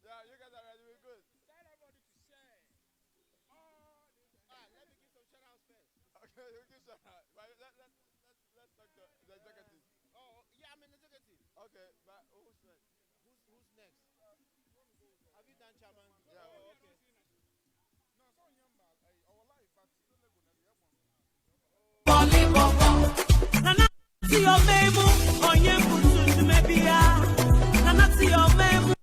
Yeah, you guys are ready. We're good. Tell everybody to share. Let me give some shout outs first. Okay, you give shout out. But let's talk to the executive. Oh, yeah, I'm an executive. Okay, but who's next? Who's next? Have you done chairman? Yeah, oh, okay. No, it's on Yamba. Our life, but still a good Nana, see your memo on your foot to maybe. Nana, see your memo.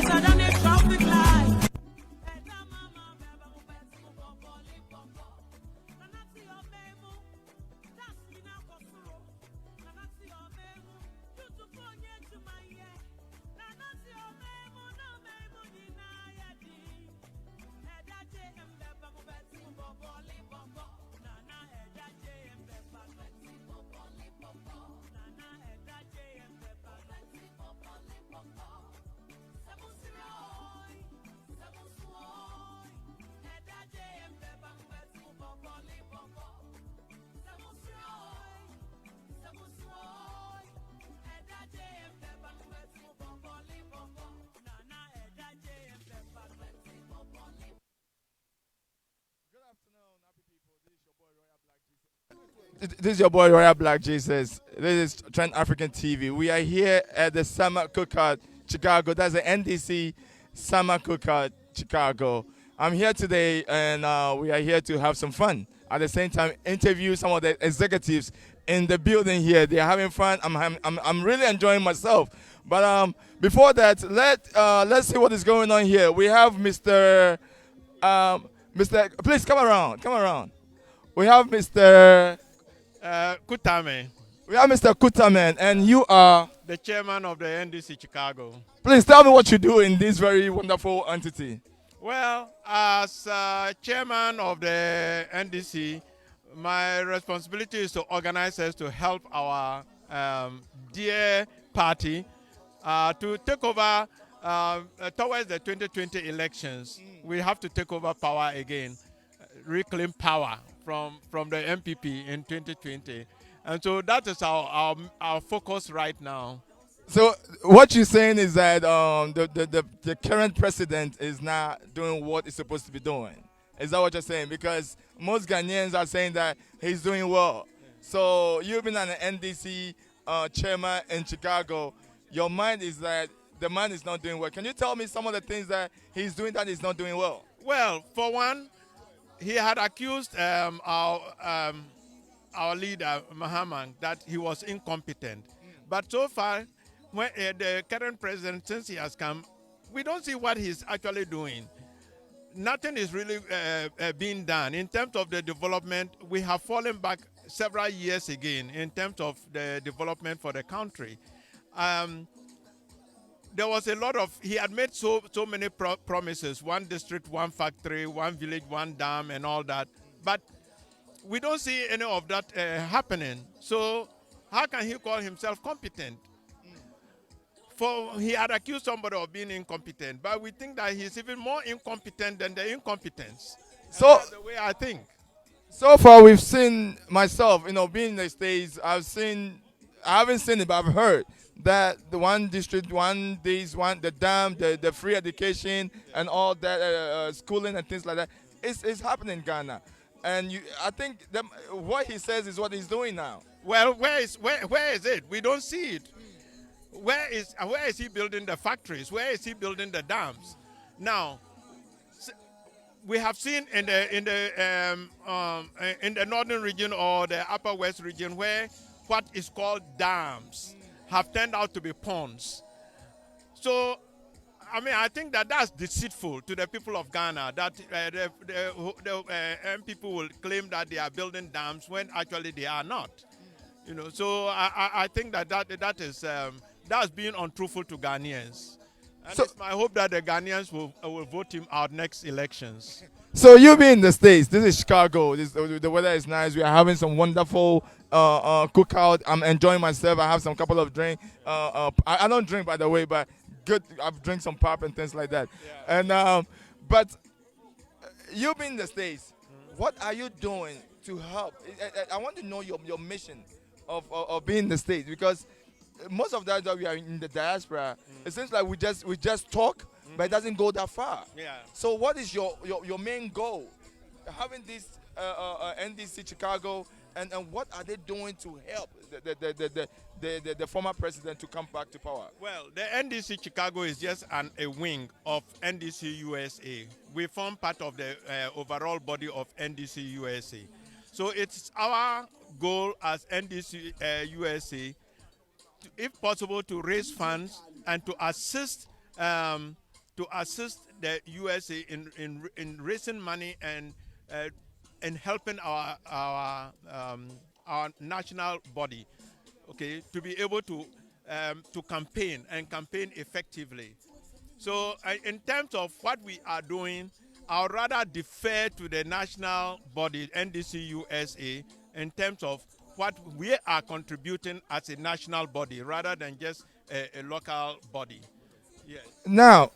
Nana, This is your boy Royal Black Jesus. This is Trend African TV. We are here at the Summer Cookout Chicago. That's the NDC Summer Cookout Chicago. I'm here today, and we are here to have some fun. At the same time, interview some of the executives in the building here. They're having fun. I'm really enjoying myself. But before that, let's see what is going on here. We have Mr. Please come around. Come around. We have Mr. Kutame, We have Mr. Kutaman, and you are. the chairman of the NDC Chicago. Please tell me what you do in this very wonderful entity. Well, as chairman of the NDC, my responsibility is to organize us to help our dear party to take over towards the 2020 elections. We have to take over power again, reclaim power from the MPP in 2020. And so that is our focus right now. So what you're saying is that the current president is not doing what he's supposed to be doing. Is that what you're saying? Because most Ghanaians are saying that he's doing well. So you've been an NDC chairman in Chicago. Your mind is that the man is not doing well. Can you tell me some of the things that he's doing that he's not doing well? Well, for one, he had accused our leader, Mahaman, that he was incompetent. But so far, when the current president, since he has come, we don't see what he's actually doing. Nothing is really being done. In terms of the development, we have fallen back several years again in terms of the development for the country. There was a lot of, he had made so many promises, one district, one factory, one village, one dam, and all that. But we don't see any of that happening. So how can he call himself competent? For he had accused somebody of being incompetent, but we think that he's even more incompetent than the incompetence. And So that's the way I think. so far we've seen myself, being in the States, I haven't seen it, but I've heard that the one district, one this, one the dam, the free education and all that schooling and things like that is happening in Ghana. And I think what he says is what he's doing now. Well, where is it? We don't see it. Where is he building the factories? Where is he building the dams? Now, we have seen in the northern region or the upper west region where what is called dams have turned out to be ponds. So, I mean, I think that that's deceitful to the people of Ghana, that the people will claim that they are building dams when actually they are not. So I think that is that's being untruthful to Ghanaians. And So- it's my hope that the Ghanaians will vote him out next elections. So you be in the States. This is Chicago. The weather is nice. We are having some wonderful cookout. I'm enjoying myself. I have some couple of drink. I don't drink, by the way, but good. I've drank some pop and things like that. Yeah. And but you be in the States. What are you doing to help? I want to know your mission of being in the States, because most of that we are in the diaspora. It seems like we just talk, but it doesn't go that far. Yeah. So what is your main goal? Having this NDC Chicago, and what are they doing to help the former president to come back to power? Well, the NDC Chicago is just a wing of NDC USA. We form part of the overall body of NDC USA. So it's our goal as NDC USA, if possible, to raise funds and to assist the USA in raising money and helping our national body, okay, to be able to campaign effectively. So in terms of what we are doing, I would rather defer to the national body, NDC USA, in terms of what we are contributing as a national body rather than just a local body. Yes. Now,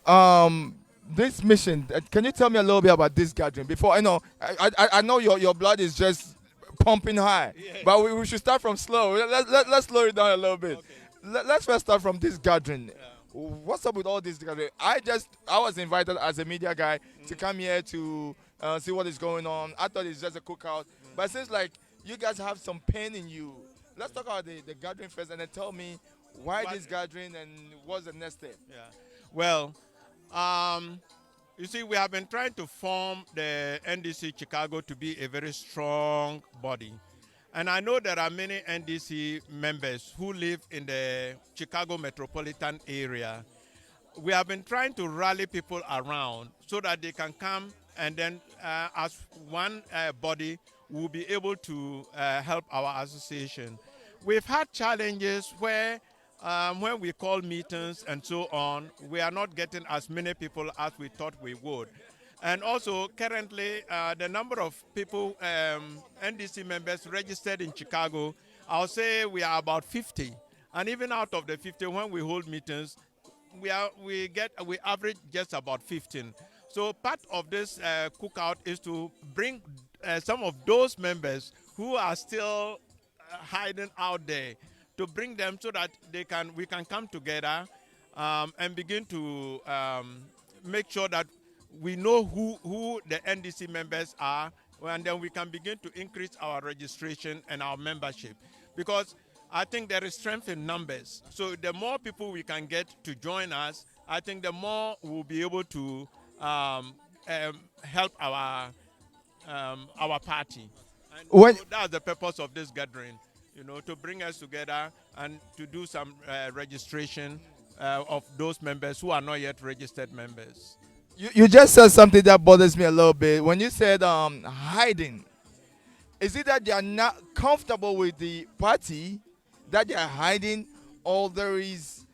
this mission. Can you tell me a little bit about this gathering? Before I know, I know your blood is just pumping high, Yeah. but we should start from slow. Let's slow it down a little bit. Okay. Let's first start from this gathering. What's up with all this gathering? I was invited as a media guy to come here to see what is going on. I thought it's just a cookout, but it seems like you guys have some pain in you. Let's talk about the gathering first, and then tell me why What? this gathering and what's the next step. Yeah. Well, um, you see, we have been trying to form the NDC Chicago to be a very strong body. And I know there are many NDC members who live in the Chicago metropolitan area. We have been trying to rally people around so that they can come, and then as one body we'll be able to help our association. We've had challenges where when we call meetings and so on, we are not getting as many people as we thought we would. And also, currently, the number of people, NDC members registered in Chicago, I'll say we are about 50. And even out of the 50, when we hold meetings, we average just about 15. So part of this cookout is to bring some of those members who are still hiding out there, to bring them so that we can come together and begin to make sure that we know who the NDC members are, and then we can begin to increase our registration and our membership, because I think there is strength in numbers. So the more people we can get to join us, I think the more we'll be able to help our party. And When so that's the purpose of this gathering, to bring us together and to do some registration of those members who are not yet registered members. you just said something that bothers me a little bit. When you said hiding, is it that they are not comfortable with the party that they are hiding, or there is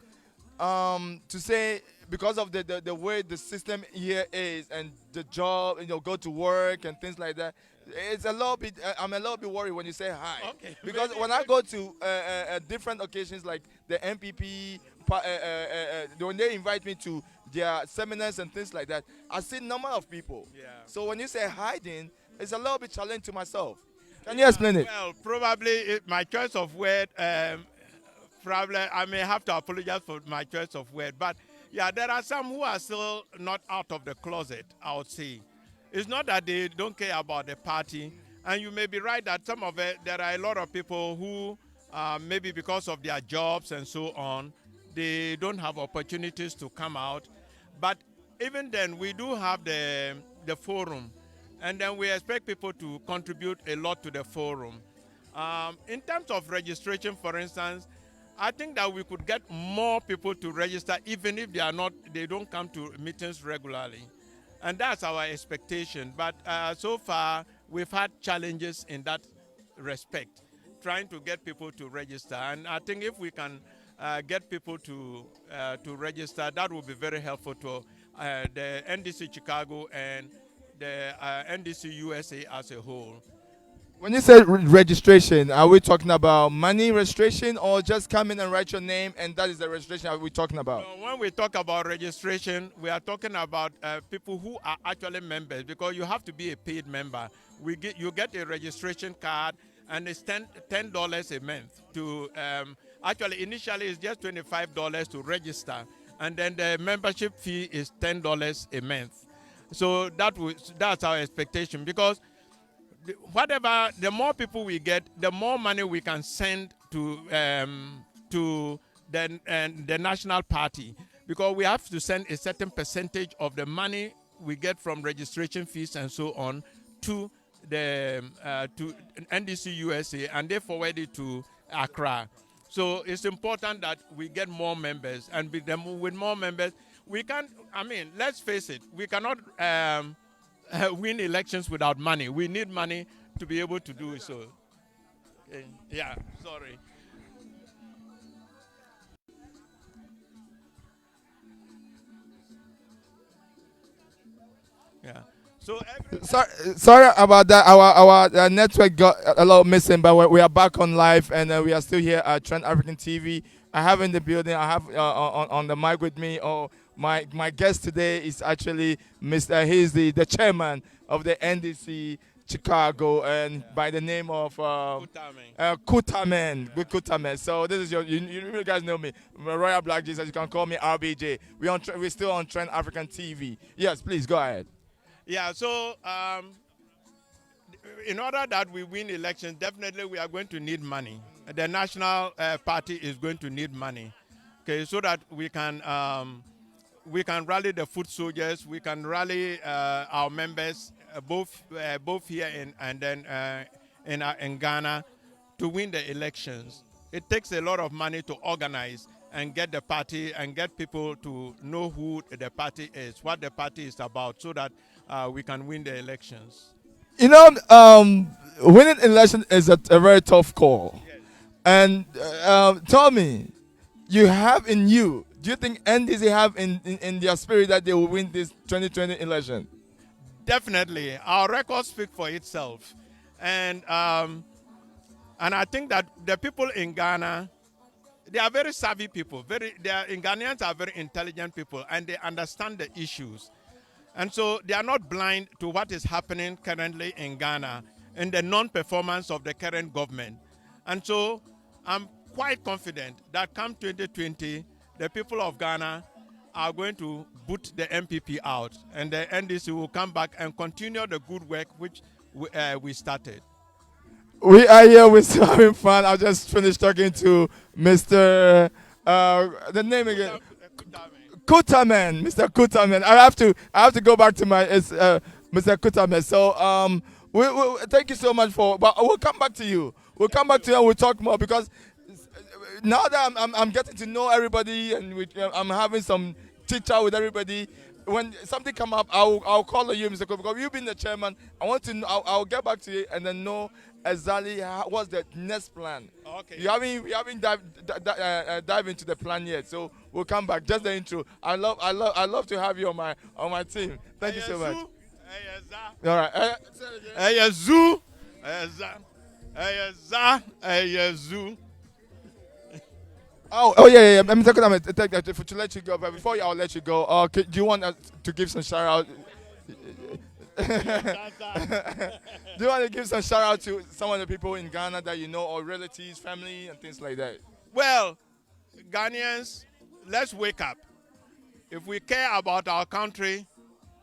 to say because of the way the system here is and the job, go to work and things like that. It's a little bit. I'm a little bit worried when you say hi, Okay, because maybe. when I go to different occasions like the MPP, when they invite me to their seminars and things like that, I see number of people. Yeah. So when you say hiding, it's a little bit challenging to myself. Can you Yeah, explain it? well, probably my choice of word, probably I may have to apologize for my choice of word. But yeah, there are some who are still not out of the closet, I would say. It's not that they don't care about the party. And you may be right that some of it, there are a lot of people who, maybe because of their jobs and so on, they don't have opportunities to come out. But even then, we do have the forum, and then we expect people to contribute a lot to the forum. In terms of registration, for instance, I think that we could get more people to register even if they don't come to meetings regularly, and that's our expectation. But so far, we've had challenges in that respect, trying to get people to register. And I think if we can get people to register, that will be very helpful to the NDC Chicago and the NDC USA as a whole. When you say registration, are we talking about money registration or just come in and write your name and that is the registration are we talking about? No, when we talk about registration, we are talking about people who are actually members, because you have to be a paid member. You get a registration card, and it's $10 a month to. Actually, initially it's just $25 to register, and then the membership fee is $10 a month. So that's our expectation, because the more people we get, the more money we can send to the national party, because we have to send a certain percentage of the money we get from registration fees and so on to the to NDC USA, and they forward it to Accra. So it's important that we get more members, and with more members, we can. I mean, let's face it, we cannot. Win elections without money. We need money to be able to do so. Yeah, sorry. Yeah. So Sorry about that. Our network got a lot missing, but we are back on live and we are still here at Trend African TV. I have in the building. I have on the mic with me. Oh, my guest today is actually Mr. He's the chairman of the NDC Chicago, and by the name of Kutamen. Good Kutamen. So this is you guys know me, Royal Black Jesus. You can call me RBJ. We're still on Trend African TV. Yes, please go ahead. yeah. So in order that we win elections, definitely we are going to need money. The national party is going to need money, okay, so that we can rally the foot soldiers, we can rally our members, both here and then in Ghana, to win the elections. It takes a lot of money to organize and get the party and get people to know who the party is, what the party is about, so that we can win the elections. You know, winning election is a very tough call. Yes. And tell me, you have in you, do you think NDC have in their spirit that they will win this 2020 election? Definitely, our records speak for itself, and I think that the people in Ghana, they are very savvy people. Ghanaians are very intelligent people, and they understand the issues. And so they are not blind to what is happening currently in Ghana and the non-performance of the current government. And so I'm quite confident that come 2020, the people of Ghana are going to boot the MPP out, and the NDC will come back and continue the good work which we started. We are here. We're still having fun. I just finished talking to Mr. The name again. Kutaman, Mr. Kutaman. I have to go back to my Mr. Kutaman. So thank you so much but we'll come back to you. We'll come back to you and we'll talk more, because now that I'm getting to know everybody and I'm having some chit chat with everybody. When something come up, I'll call on you, Mr. Kutaman, because you've been the chairman. I want to know. I'll get back to you and then know exactly what's the next plan. Okay. We haven't dive into the plan yet, so we'll come back. Just the intro. I love to have you on my team. Thank you so much. All right. Oh yeah. I'm talking about to let you go, but before I'll let you go. Do you want to give some shout out? Do you want to give some shout out to some of the people in Ghana that you know, or relatives, family, and things like that? Well, Ghanaians, let's wake up. If we care about our country,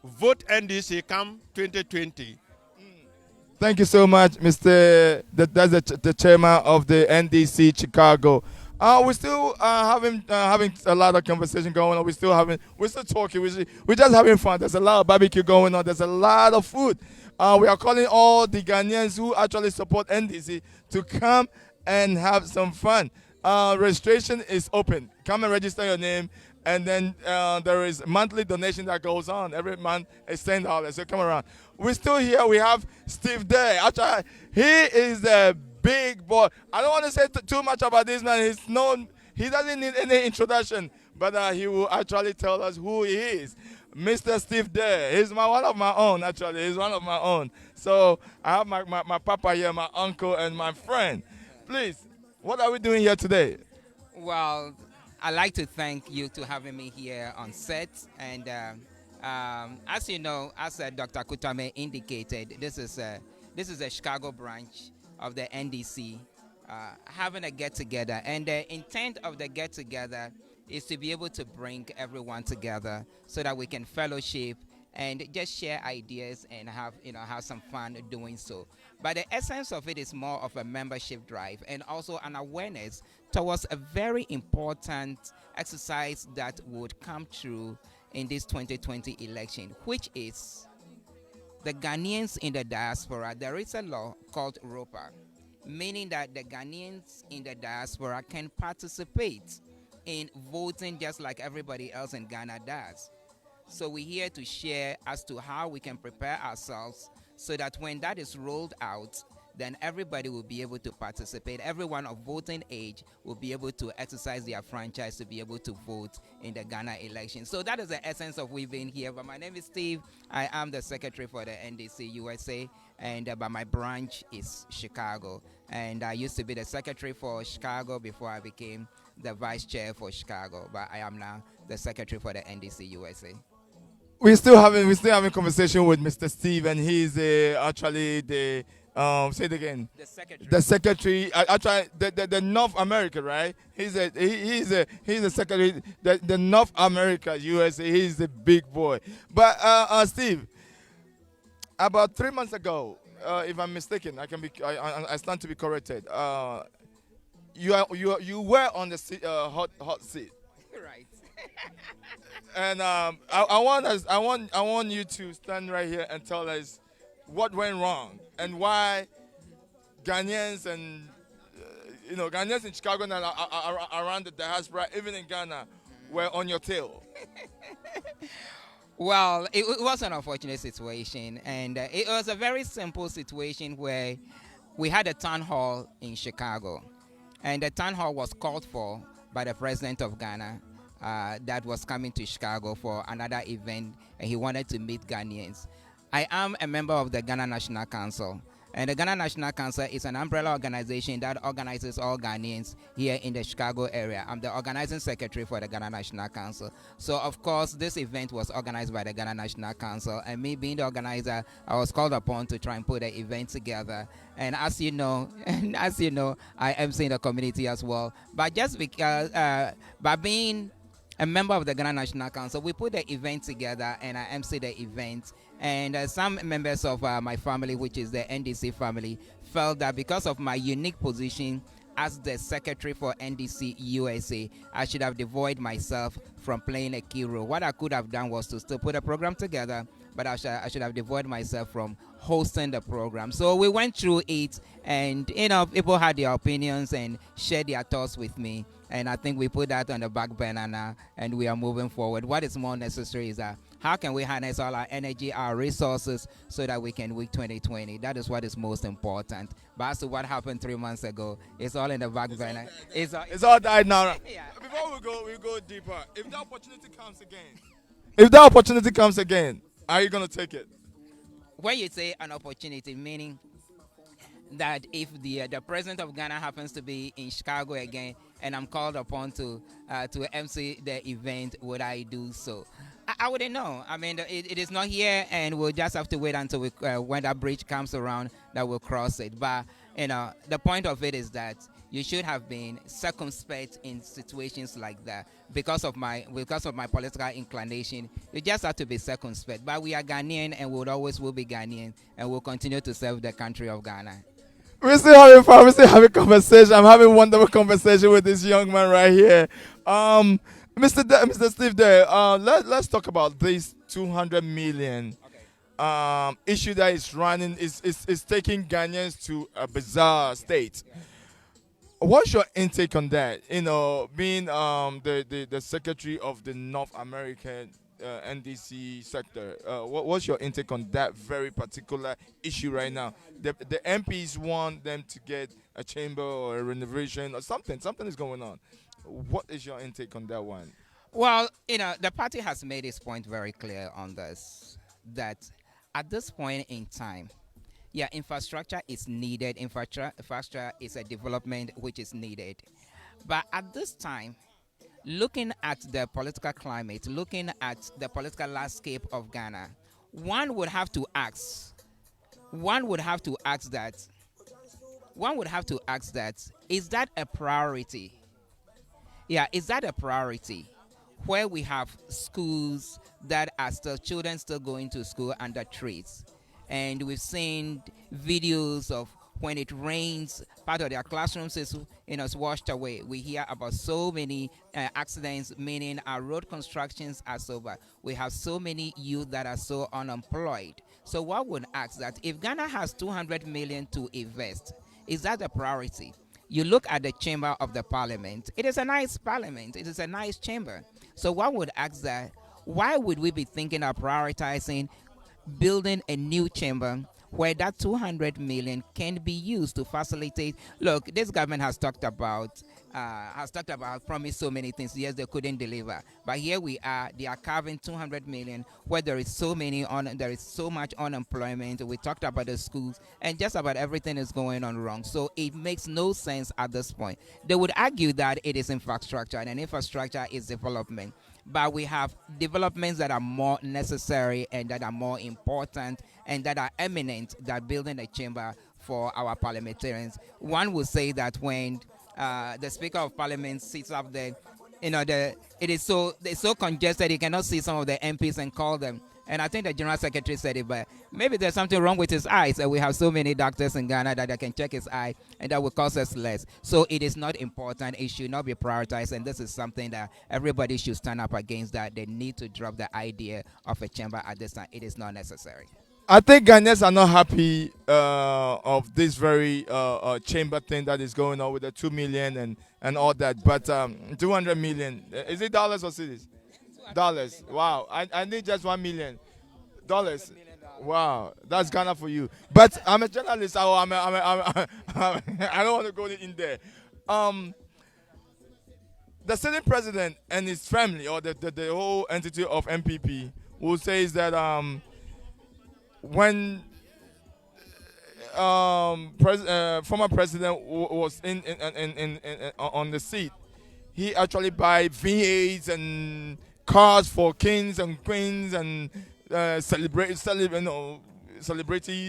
vote NDC come 2020. Thank you so much, Mr. That's the chairman of the NDC Chicago. We're still having a lot of conversation going on. We're still talking. We're just having fun. There's a lot of barbecue going on. There's a lot of food. We are calling all the Ghanaians who actually support NDC to come and have some fun. Registration is open. Come and register your name. And then there is monthly donation that goes on. Every month is $10. So come around. We're still here. We have Steve there. Actually, he is a big boy. I don't want to say too much about this man. He's known. He doesn't need any introduction, but he will actually tell us who he is. Mr. Steve there. He's one of my own, actually. He's one of my own. So I have my papa here, my uncle, and my friend. Please, what are we doing here today? Well, I'd like to thank you to having me here on set. And as you know, as Dr. Kutame indicated, this is a Chicago branch of the NDC having a get-together. And the intent of the get-together is to be able to bring everyone together so that we can fellowship and just share ideas and have some fun doing so. But the essence of it is more of a membership drive and also an awareness towards a very important exercise that would come through in this 2020 election, which is the Ghanaians in the diaspora. There is a law called ROPA, meaning that the Ghanaians in the diaspora can participate in voting just like everybody else in Ghana does. So we're here to share as to how we can prepare ourselves so that when that is rolled out, then everybody will be able to participate. Everyone of voting age will be able to exercise their franchise to be able to vote in the Ghana election. So that is the essence of we being here. But my name is Steve. I am the secretary for the NDC USA, and but my branch is Chicago. And I used to be the secretary for Chicago before I became the vice chair for Chicago. But I am now the secretary for the NDC USA. We're still having conversation with Mr. Steve, and he's actually the say it again. The secretary. Actually, the North America, right? He's a secretary. The North America USA. He's the big boy. But Steve, about 3 months ago, if I'm mistaken, I stand to be corrected. You were on the hot seat, Right. and I want you to stand right here and tell us what went wrong and why Ghanaians and Ghanaians in Chicago and around the diaspora, even in Ghana, were on your tail. Well, it was an unfortunate situation, and it was a very simple situation where we had a town hall in Chicago, and the town hall was called for by the president of Ghana that was coming to Chicago for another event, and he wanted to meet Ghanaians. I am a member of the Ghana National Council, and the Ghana National Council is an umbrella organization that organizes all Ghanaians here in the Chicago area. I'm the organizing secretary for the Ghana National Council. So, of course, this event was organized by the Ghana National Council, and me being the organizer, I was called upon to try and put the event together. And as you know, I am in the community as well. But just because, by being a member of the Ghana National Council, we put the event together, and I MC the event. And some members of my family, which is the NDC family, felt that because of my unique position as the secretary for NDC USA, I should have devoid myself from playing a key role. What I could have done was to still put a program together, but I should have devoid myself from hosting the program. So we went through it, and people had their opinions and shared their thoughts with me. And I think we put that on the back burner now, and we are moving forward. What is more necessary is that how can we harness all our energy, our resources, so that we can win 2020? That is what is most important. But as to what happened 3 months ago, it's all in the back burner. It's all died now. Yeah. Before we go deeper. If the opportunity comes again, are you gonna take it? When you say an opportunity, meaning that if the president of Ghana happens to be in Chicago again, and I'm called upon to MC the event, would I do so? I wouldn't know. I mean, it is not here, and we'll just have to wait until when that bridge comes around that we'll cross it. But the point of it is that you should have been circumspect in situations like that because of my political inclination. You just have to be circumspect. But we are Ghanaian, and we always will be Ghanaian, and we'll continue to serve the country of Ghana. We're still having fun. We're still having conversation. I'm having wonderful conversation with this young man right here. Mr. Steve there, let's talk about this 200 million issue that is running, is taking Ghanaians to a bizarre state. What's your intake on that? Being the secretary of the North American NDC sector, what's your intake on that very particular issue right now? The MPs want them to get a chamber or a renovation or something. Something is going on. What is your intake on that one? Well, the party has made its point very clear on this, that at this point in time, yeah, infrastructure is needed. Infrastructure is a development which is needed. But at this time, looking at the political climate, looking at the political landscape of Ghana, one would have to ask that, is that a priority? Yeah, is that a priority? Where we have schools that are still, children still going to school under trees. And we've seen videos of when it rains, part of their classrooms is washed away. We hear about so many accidents, meaning our road constructions are so bad. We have so many youth that are so unemployed. So what would ask that if Ghana has 200 million to invest, is that a priority? You look at the chamber of the parliament. It is a nice parliament. It is a nice chamber. So what would ask that? Why would we be thinking of prioritizing building a new chamber where that 200 million can be used to facilitate? Look, this government has talked about promised so many things. Yes, they couldn't deliver, but here we are. They are carving 200 million where there is so much unemployment. We talked about the schools, and just about everything is going on wrong. So it makes no sense at this point. They would argue that it is infrastructure, and infrastructure is development. But we have developments that are more necessary and that are more important and that are eminent than building a chamber for our parliamentarians. One would say that when the Speaker of Parliament sits up there, it's so congested you cannot see some of the MPs and call them. And I think the General Secretary said it, but maybe there's something wrong with his eyes. And we have so many doctors in Ghana that they can check his eye, and that will cost us less. So it is not important. It should not be prioritized. And this is something that everybody should stand up against, that they need to drop the idea of a chamber at this time. It is not necessary. I think Ghanaians are not happy of this very chamber thing that is going on with the 2 million and all that. But 200 million, is it dollars or cities? Dollars. Wow. I need just $1 million. Wow, that's Ghana for you. But I'm a journalist. I don't want to go in there. The sitting president and his family, or the whole entity of MPP, will say that when former president was on the seat, he actually buy V8s and cars for kings and queens and celebrities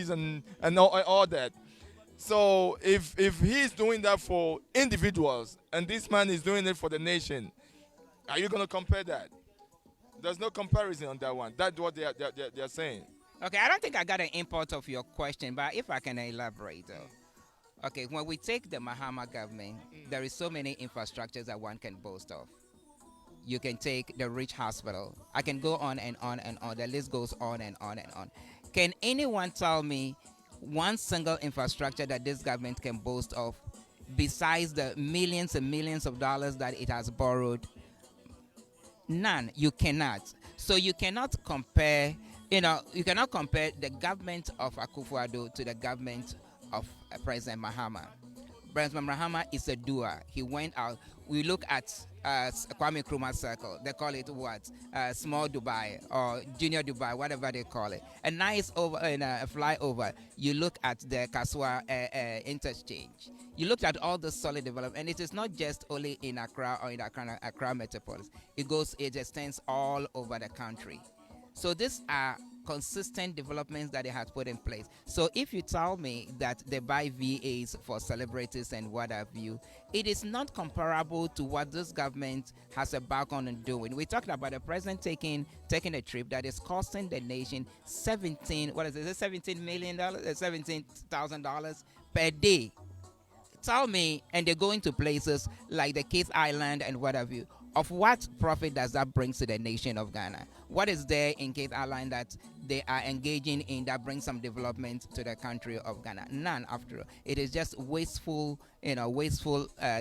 and all that. So if he's doing that for individuals and this man is doing it for the nation, are you going to compare that? There's no comparison on that one. That's what they're saying. Okay, I don't think I got an import of your question, but if I can elaborate, though. Okay, when we take the Mahama government, there is so many infrastructures that one can boast of. You can take the Rich Hospital. I can go on and on and on. The list goes on and on and on. Can anyone tell me one single infrastructure that this government can boast of, besides the millions and millions of dollars that it has borrowed? None. You cannot. So you cannot compare. You cannot compare the government of Akufo-Addo to the government of President Mahama. President Mahama is a doer. He went out. We look at Kwame Nkrumah Circle. They call it what? Small Dubai or Junior Dubai, whatever they call it. A nice flyover. You look at the Kaswa interchange. You look at all the solid development, and it is not just only in Accra or in Accra metropolis. It extends all over the country. So these are consistent developments that they have put in place. So if you tell me that they buy VAs for celebrities and what have you, it is not comparable to what this government has a background in doing. We talked about the president taking a trip that is costing the nation $17 million, $17,000 per day. Tell me, and they're going to places like the Keith Island and what have you. Of what profit does that bring to the nation of Ghana? What is there in Keith Island that they are engaging in that brings some development to the country of Ghana? None, after all. It is just wasteful Ghanaian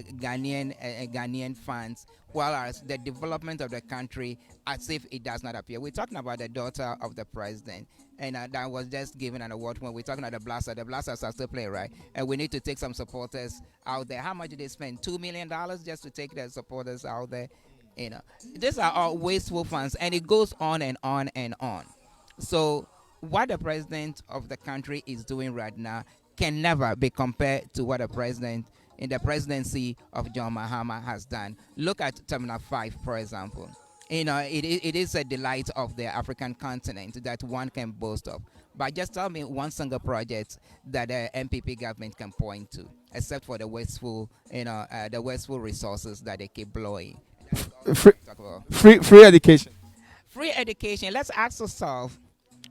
funds, whereas the development of the country, as if it does not appear. We're talking about the daughter of the president, and that was just given an award when we're talking about the Blasters. The Blasters are still playing, right? And we need to take some supporters out there. How much did they spend? $2 million just to take the supporters out there? These are all wasteful funds, and it goes on and on and on. So what the president of the country is doing right now can never be compared to what the president in the presidency of John Mahama has done. Look at Terminal 5, for example. It is a delight of the African continent that one can boast of. But just tell me one single project that the MPP government can point to, except for the wasteful resources that they keep blowing. Free education. Free education. Let's ask ourselves,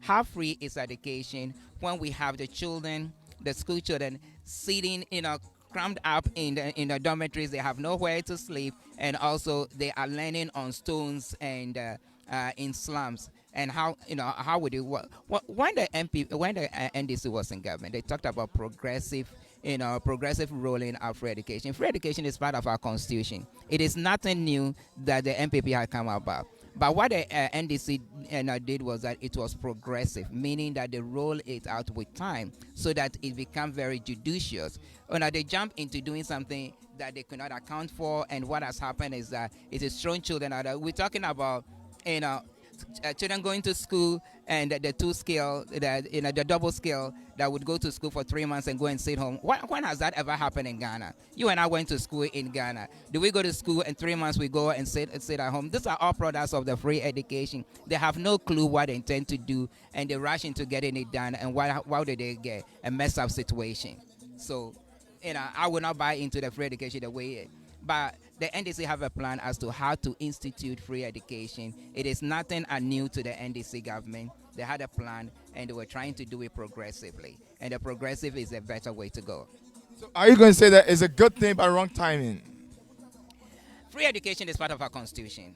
how free is education when we have the school children, sitting, crammed up in the dormitories? They have nowhere to sleep, and also they are learning on stones and in slums. And how would it work? When the NDC was in government, they talked about progressive rolling out free education. Free education is part of our constitution. It is nothing new that the MPP had come about. But what the NDC did was that it was progressive, meaning that they roll it out with time so that it becomes very judicious. They jump into doing something that they could not account for, and what has happened is that it is thrown children out. We're talking about children going to school, and the two scale, the double scale that would go to school for 3 months and go and sit home. When has that ever happened in Ghana? You and I went to school in Ghana. Do we go to school and 3 months we go and sit at home? These are all products of the free education. They have no clue what they intend to do, and they rush into getting it done. And why did they get a messed up situation? So, I will not buy into the free education the way. But the NDC have a plan as to how to institute free education. It is nothing new to the NDC government. They had a plan and they were trying to do it progressively. And the progressive is a better way to go. So are you going to say that it's a good thing but wrong timing? Free education is part of our constitution.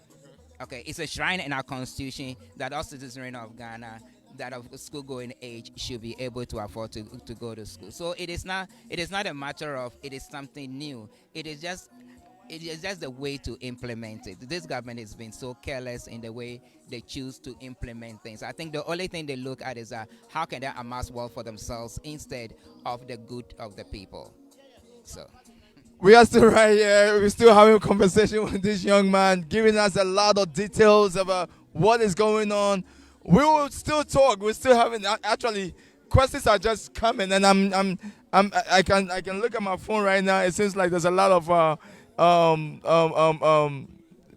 Okay, it's a shrine in our constitution that all citizens of Ghana that of school going age should be able to afford to go to school. So it is not a matter of it is something new. It is just the way to implement it. This government has been so careless in the way they choose to implement things. I think the only thing they look at is how can they amass wealth for themselves instead of the good of the people. So We are still right here. We're still having a conversation with this young man, giving us a lot of details about what is going on. We will still talk. We're still having actually questions are just coming, and I can look at my phone right now. It seems like there's a lot of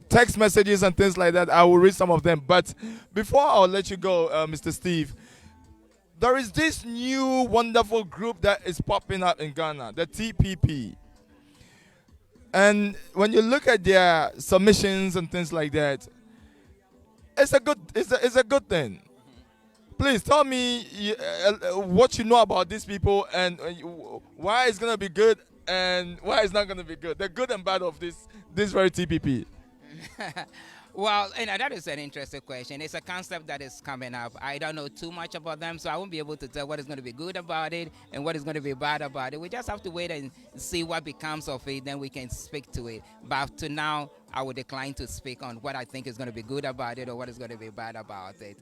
text messages and things like that. I will read some of them, but before I'll let you go, Mr. Steve, there is this new wonderful group that is popping up in Ghana, the TPP. And when you look at their submissions and things like that, it's a good thing. Please tell me what you know about these people and why it's gonna be good and why it's not gonna be good. The good and bad of this very TPP. Well, that is an interesting question. It's a concept that is coming up. I don't know too much about them, so I won't be able to tell what is going to be good about it and what is going to be bad about it. We just have to wait and see what becomes of it, then we can speak to it. But to now, I would decline to speak on what I think is going to be good about it or what is going to be bad about it.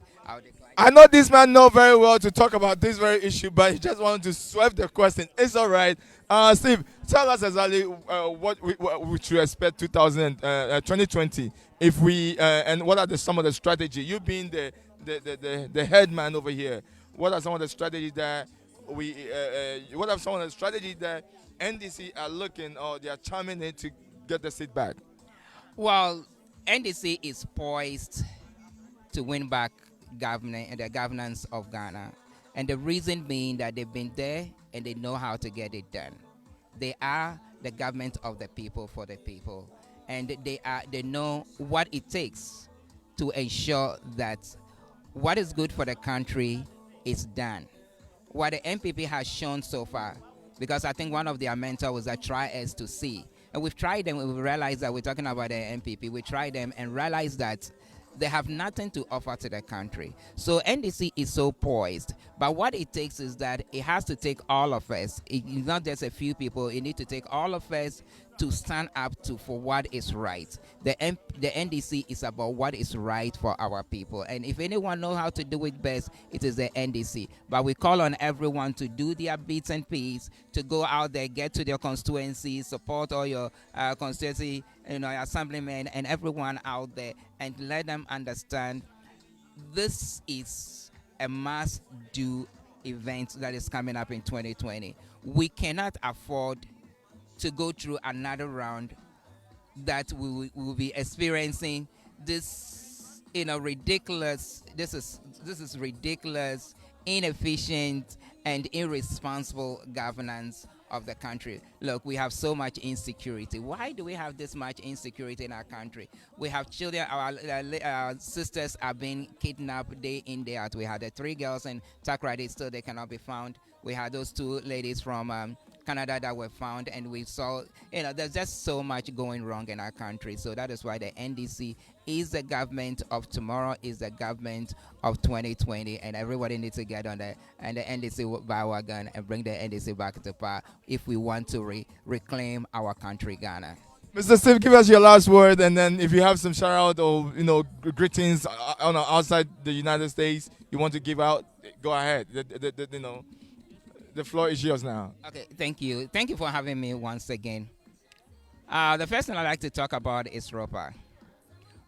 I know this man know very well to talk about this very issue, but he just wanted to swerve the question. It's all right. Steve, tell us exactly what we should expect 2020 if we and what are some of the strategy? You being the head man over here, what are some of the strategies that what are some of the strategies that NDC are looking or they are charming in to get the seat back? Well, NDC is poised to win back the governance of Ghana. And the reason being that they've been there and they know how to get it done. They are the government of the people for the people. And they know what it takes to ensure that what is good for the country is done. What the MPP has shown so far, because I think one of their mentors was that try us to see. And we've tried them, we realized that we're talking about the MPP. We tried them and realized that they have nothing to offer to the country. So NDC is so poised. But what it takes is that it has to take all of us. It's not just a few people. It needs to take all of us to stand up for what is right. The NDC is about what is right for our people. And if anyone knows how to do it best, it is the NDC. But we call on everyone to do their bits and pieces, to go out there, get to their constituencies, support all your constituency, assemblymen and everyone out there, and let them understand this is a must-do event that is coming up in 2020. We cannot afford to go through another round that we will be experiencing this, ridiculous. This is ridiculous, inefficient, and irresponsible governance of the country. Look, we have so much insecurity. Why do we have this much insecurity in our country? We have children, our sisters are being kidnapped day in, day out. We had the 3 girls in Takoradi, still they cannot be found. We had those 2 ladies from Canada that were found, and we saw, there's just so much going wrong in our country. So that is why the NDC is the government of tomorrow, is the government of 2020, and everybody needs to get on that and the NDC bandwagon and bring the NDC back to power if we want to reclaim our country, Ghana. Mr. Steve, give us your last word, and then if you have some shout out or greetings outside the United States you want to give out, go ahead. The floor is yours now. Okay, thank you. Thank you for having me once again. The first thing I'd like to talk about is ROPA.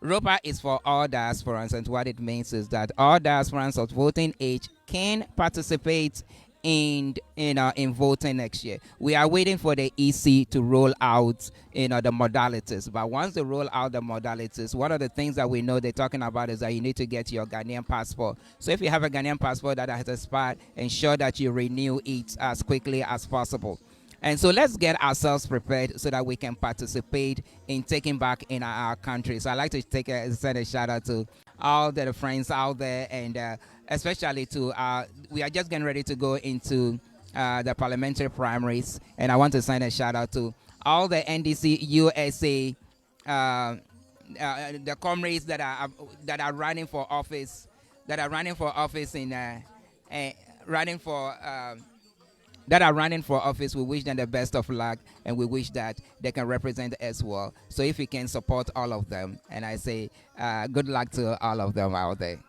ROPA is for all diasporans, and what it means is that all diasporans of voting age can participate in voting next year. We are waiting for the EC to roll out the modalities, but once they roll out the modalities, one of the things that we know they're talking about is that you need to get your Ghanaian passport. So if you have a Ghanaian passport that has expired, ensure that you renew it as quickly as possible. And so let's get ourselves prepared so that we can participate in taking back in our country. So I'd like to send a shout out to all the friends out there, and especially to we are just getting ready to go into the parliamentary primaries, and I want to send a shout out to all the NDC USA, the comrades that are running for office, that are running for office. We wish them the best of luck, and we wish that they can represent us well. So if you can support all of them, and I say good luck to all of them out there.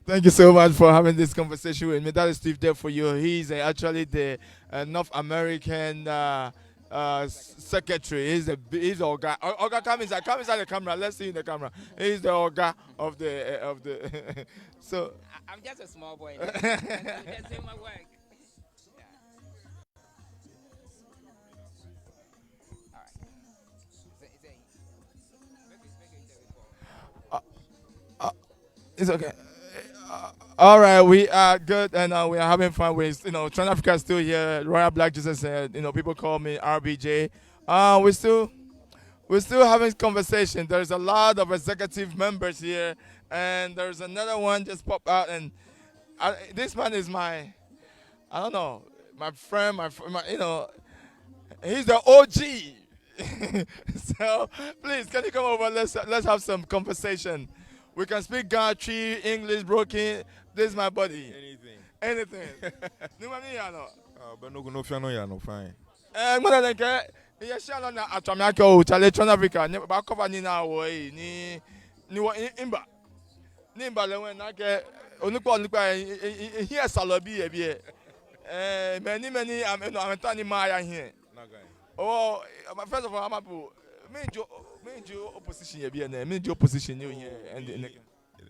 Thank you so much for having this conversation with me. That is Steve there for you. He's actually the North American secretary. He's the Oga. Oga, come inside the camera. Let's see in the camera. He's the Oga of the So I'm just a small boy. I'm just doing my work. it's okay. All right, we are good, and we are having fun with, TranAfrica is still here. Royal Black Jesus said, people call me RBJ. We're still having conversation. There's a lot of executive members here, and there's another one just popped out, and this man is my friend, he's the OG. So please, can you come over? Let's have some conversation. We can speak Gachi, English, broken. This is my buddy. Anything. But no fine. Na atwamiaka o chale TranAfrica ne ba cover ni na wo ni imba. Ni imba le wen na ke onipa here salobi e bi many I'm turning my here. Oh, first of all, I'm a major opposition here, major opposition here, and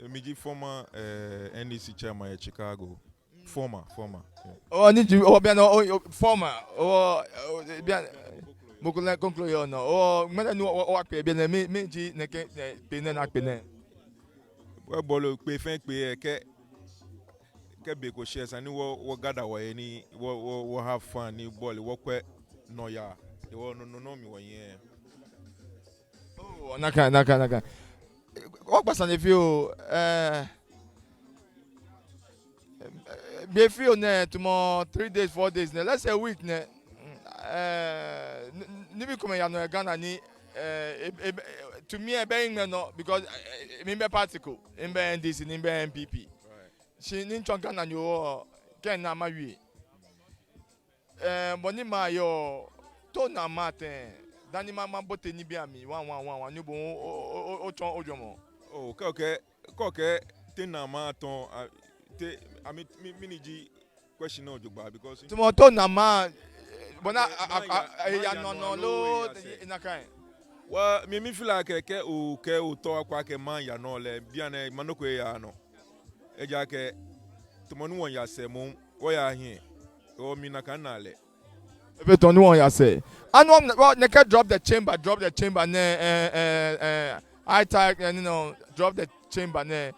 Miji former NDC chairman Chicago. Former. Yeah. Oh, need you. Oh, former. Oh, Mokula conclusion. Oh, mena no work pe bien meji neke pene na pene. We bolo pe fin pe ke be ko shares ani wo gather wa ni wo have fun ni ball wo kwe no ya. No mi wo yen. Oh, naka. What was if you be feel ne tomorrow 3 days 4 days ne, let's say a week ne ni bi come ya no Ghana ni to me e be no because me be particle in be NDC ni be MPP she ni chon Ghana ni o ken na ma wi boni ma yo to na matin dani mama bote ni bi ami 1 ni bo o chon ojomo Oh, okay. Tin na ma ton miniji question no jogba because tomato na ma bona ya no lo na kan. Well, me feel like o to akwa ke man ya no le bia na manoko ya no. Eja ke tomonu won ya se mo wo ya hin. O mi na kan na le. Ebe to no one ya say. And one ne can drop the chamber ne I tag and drop the chamber ne.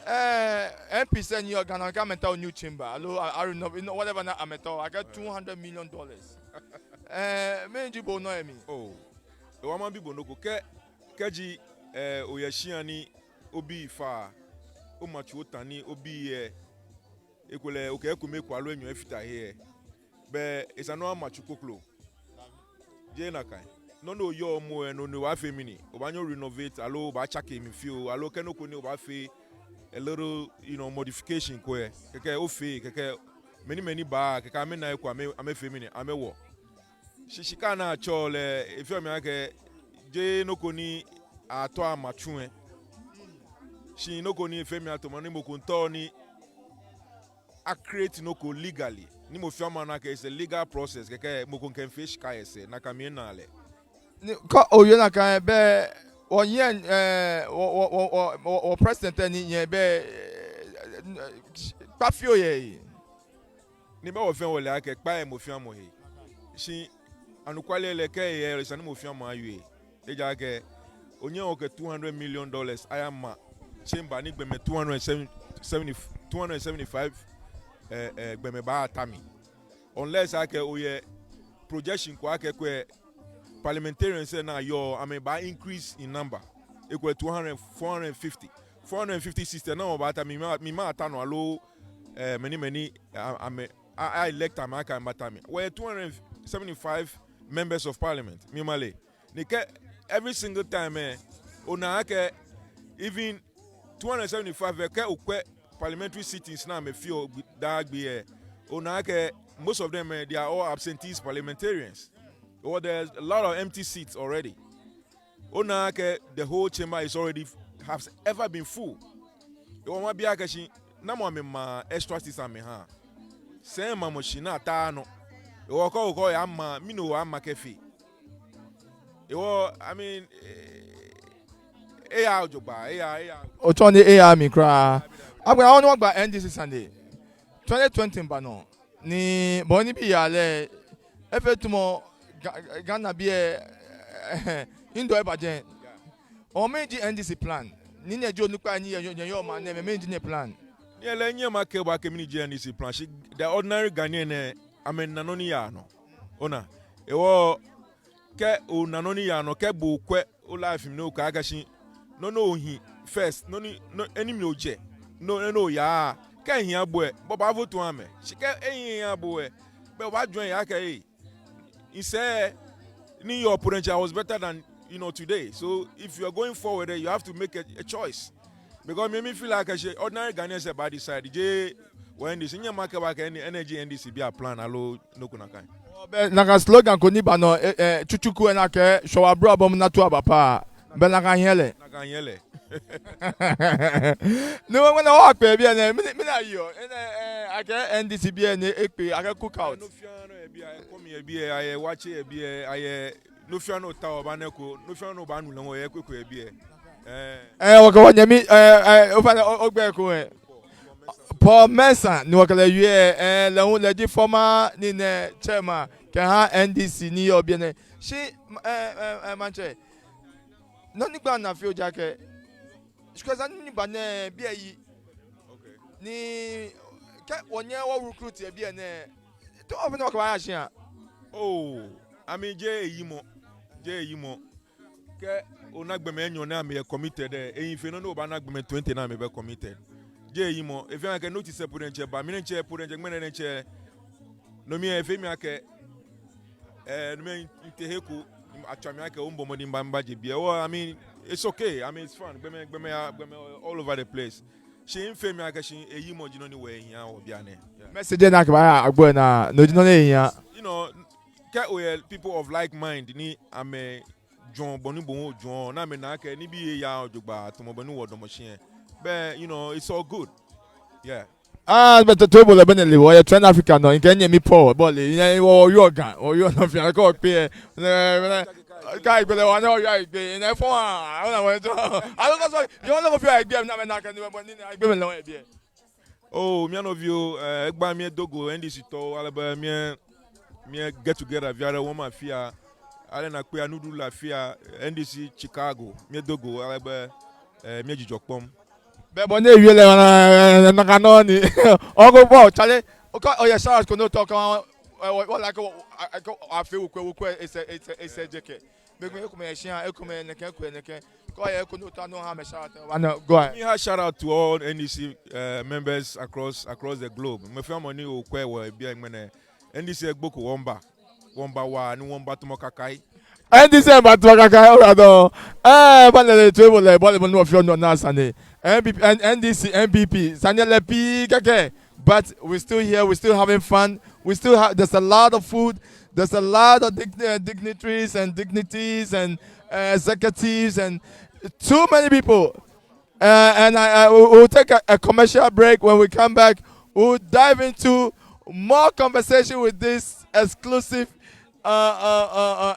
MP said New York Ghana can mental new chamber. I don't know whatever na ameto. I got $200 million. Me jibo no emi. Oh. E wa man bibo no ko keji oyeshia ni obi fa o machu otani obi ekole oke ekume kwalo enyo efita here. Be isano machu koklo. Je na kai. No yo mo no wa fe mini. Obanyo renovate alo ba chake mi feel alo kenoko ni oba fe a little modification kwe keke ofe keke many ba keke ame na ekwa ame fe mini ame wo. Shishika na chole if you me ake je noko ni ato amachun shi noko ni fe mi ato mani mo kunto ni a create noko legally ni mo fiama na ke is a legal process keke mo kun ken fish ka ese na kamie na le Ko oyo na kan be onyen o president ni yen be pa fio ye ni ba wo fe wo le ake pa e mo fiamo he shi anukwale le ke ye sani mo fiamo aye eja ke onyen o ke $200 million ayama chamber ni gbeme 275 gbeme ba atami unless ake oye projection kwa ke parliamentarians say na your by increase in number equal 200 450 sister now about me ma atano alo many I elect Amaka and Matami. We're 275 members of parliament. Mimale. Every single time onake even 275 parliamentary sittings now me feel that be onake most of them they are all absentees parliamentarians. Or there's a lot of empty seats already. Onake the whole chamber is already has ever been full. O ma bia kashi na mo me ma extra seats am ha. Say ma machine ata no. E wo ko ya ma mi no amma kefi. I mean AI ojoba AI o ton the AI mi kra. Agba I want to end this Sunday. 2020 ba no. Ni boni bi ya le efetumo Ghana bi indo e bajen. O meji NDC plan. Ni ne jo nupa ni yo ma ne meji ne plan. Yeah, lenye make ba ke mini GNDC plan. The ordinary Ghanaian amen nanoni ya no. Ona. Ewo ke o nanoni ya no ke bo kwe o life mi no ka agashi. No hi first no eni mi oje. No ya. Ke hi abo bo ba vote ame. Shike ehin abo e. Be ba join ya ke he said ni your potential was better than today. So if you are going forward, you have to make a choice. Because me feel like ordinary Ghanaians about this side. When this in your market back any energy NDC be a plan, allo no kuna kai. Naka slogan ko ni ba no chuchuku na ke showa bro abom na to abapa. Be naka hiele. Naka hiele. No when I walk pe bia na me na yo. Ake NDC bia na ekpe ake Cookout. No fiano e bia come e bia aye watch e bia aye no fiano ta obaneko no fiano ba nu lenwo ye kwekwe e bia. Waka wanyami ofana ogbe ko Paul Mensah ni wakala yue le di former ni ne chairman ke ha NDC ni obi ne shi manche no ni gba na feel jake because ani ba ne bia yi Okay. ni ke onye wo recruit e bia ne to ofana wakala ya shi a Oh, I mean je yimo ke onagbeme enyo na me committed eyin fe no ba nagbeme 20 na me be committed je yimo if you can notice purenche ba mi nche purenche gbene nche no mi efe mi ake no me inteheku atwame ake umbo modi mbamba je bia I mean it's okay, I mean it's fun gbeme all over the place she infe mi ake she eyimo jino ni we hia obia ne message na ke ba agbo na no jino na hia people of like mind ni ame John Bonu Bon John na me na ke ni bi ya ojugba to mo bonu wodo mo hie but it's all good. Yeah. But the table le benele wo ye trend Africa no nke nye mi Paul ball ye wo yo gan o yo no fi ko pe kai gbele wa na yo igbe na fun a na wo to I don't know you no go fi igbe na me na ke ni igbe me lo igbe Oh mi no view egba mi dogo NDC to alaba mi get together via woman fia ale na pe anudu la fia NDC Chicago mi dogo alaba mi jijokpom be bo na ewie le na kano ni ogo bo chale o ya shout ko no talk what like I feel we it's a jeke be go ekume ehia ekume neke ko ya ko no to no ha me shout go ahead. Me shout out to all NDC members across the globe. Me feel money o kwe we bia ngene NDC egboku womba wa ni womba to mokakai NDC ba to kakai ora do ba le table le ball no fi no na sane NDC MPP sane le pi keke but we're still here, we're still having fun, there's a lot of food, there's a lot of dignitaries and dignities and executives and too many people and we'll take a commercial break. When we come back we'll dive into more conversation with this exclusive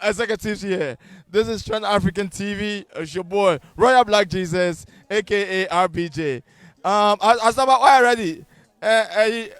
executives here. This is Trend African TV. It's your boy Royal Black Jesus, aka RBJ. Asaba, why ready? Hey!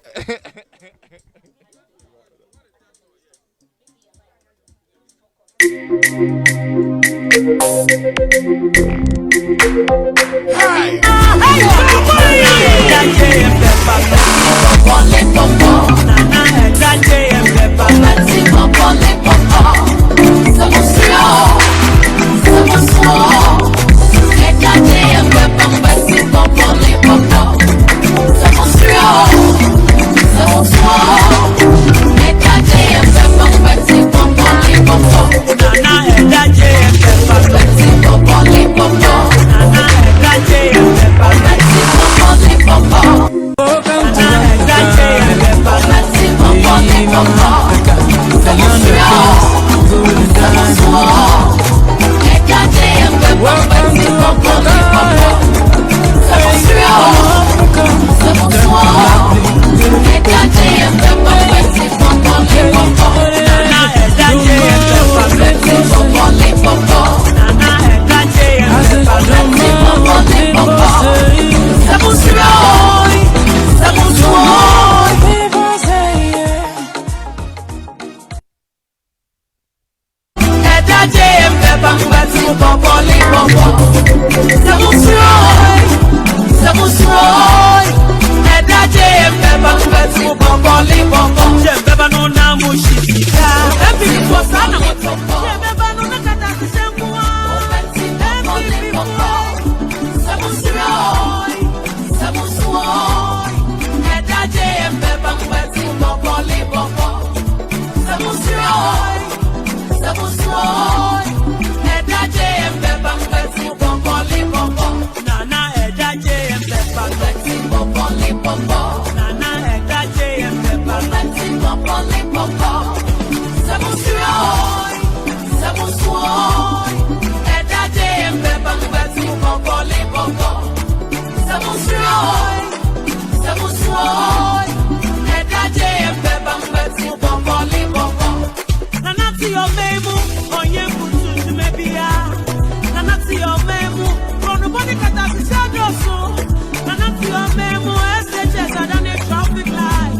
Nana Edaje Mbeba Beti Popo Lipopo Sabusuoi Sabusuoi Edaje Mbeba Beti Popo Lipopo Sabusuoi Sabusuoi Edaje Mbeba Beti Popo Lipopo Nanati Omemu Onye Kutu Tumebia Nanati Omemu Ronuboni Katasi Shadoso Nanati Omemu SHS Adane traffic light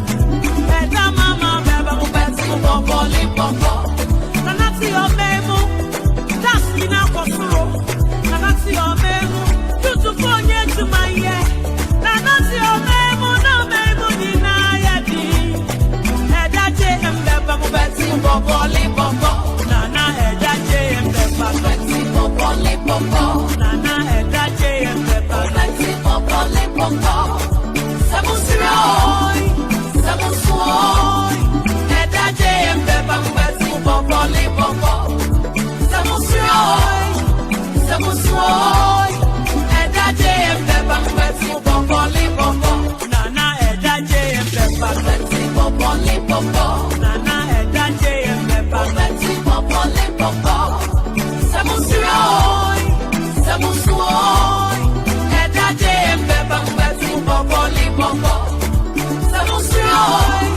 Eda Mama Beba Beti Popo Lipopo Nanati Omemu Das Mina Kosuro Nanati Omemu Tutu Fonye Tumaye Nanati Omemu No Memu Nina Yedi Edaje Mbeba Beti Popo Lipopo Nana Edaje Mbeba Beti Popo Lipopo Nana Edaje Mbeba Beti Popo Lipopo Sabusuoi Sabusuoi Edaje Mbeba Beti Popo Lipopo Sabusuoi Sabusuoi Edaje Mbeba Beti Popo Lipopo Nana Edaje Mbeba Beti Popo Lipopo Nana Edaje Mbeba Beti Popo Lipopo Sabusuoi Sabusuoi Edaje Mbeba Beti Popo Lipopo Sabusuoi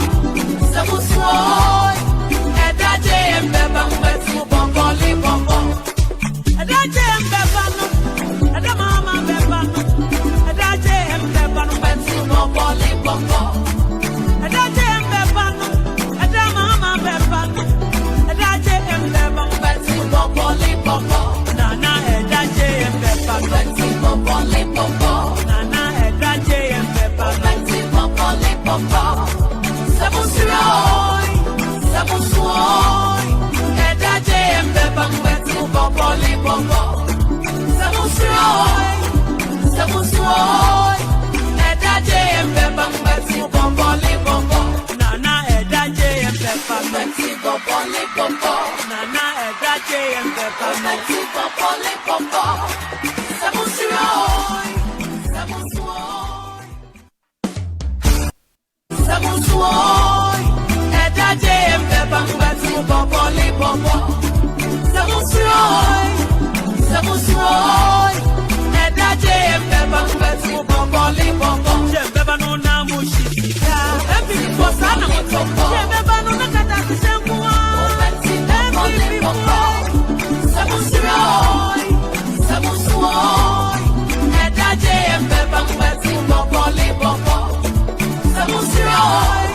Sabusuoi Edaje Mbeba Beti Popo Lipopo Edaje Mbeba no Eda Mama Mbeba no Edaje Mbeba no Beti Popo Lipopo Edaje Mbeba no Eda Mama Mbeba no Edaje Mbeba no Beti Popo Lipopo Nana Edaje Mbeba Beti Popo Lipopo Nana Edaje Mbeba Beti Popo Lipopo Sabusuoi Sabusuoi Edaje Mbeba Beti Popo Lipopo Sabusuoi Sabusuoi Edaje Mbeba Beti Popo Lipopo Nana Edaje Mbeba Beti Popo Lipopo Nana Edaje Mbeba Beti Popo Lipopo Sabusuoi Sabusuoi Sabusuoi Edaje Mbeba Beti Popo Lipopo Sabusuoi Sabusuoi Edaje Mbeba Beti Popo Lipopo Mbeba no na mushika Ebi Bosana Motopo Mbeba no na Katasi Shemwa Beti Popo Lipopo Sabusuoi Sabusuoi Edaje Mbeba Beti Popo Lipopo Sabusuoi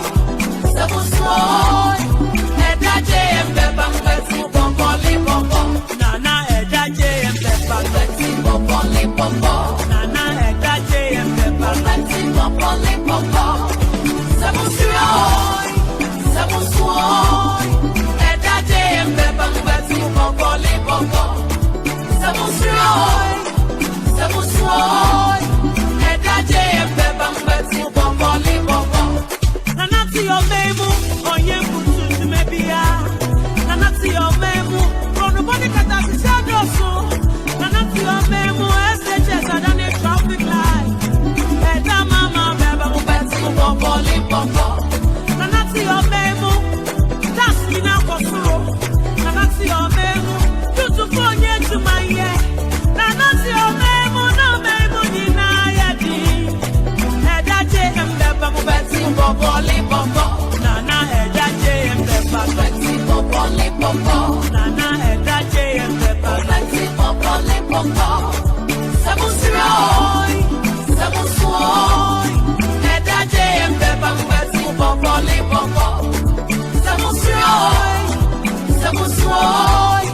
Sabusuoi Edaje Mbeba Beti Popo Lipopo Nana Edaje Mbeba Beti Popo Lipopo Nana Edaje Mbeba Beti Popo Lipopo Sabusuoi Sabusuoi Edaje Mbeba Beti Popo Lipopo Sabusuoi Sabusuoi Edaje Mbeba Beti Popo Lipopo Nanati Omemu Onye Kutu Tumebia Nanati Omemu Ronuboni Katasi Shadoso Nanati Omemu SHS Adane traffic light Eda Mama Beba Beti Popo Lipopo Nanati Omemu Das Mina Kosuro Nanati Omemu Tutu Fonye Tumaye Nanati Omemu No Memu Nina Yedi Edaje Mbeba Beti Popo Lipopo Nana Edaje Mbeba Beti Popo Lipopo Nana Edaje Mbeba Beti Popo Lipopo Sabusuoi Sabusuoi Edaje Mbeba Beti Popo Lipopo Sabusuoi Sabusuoi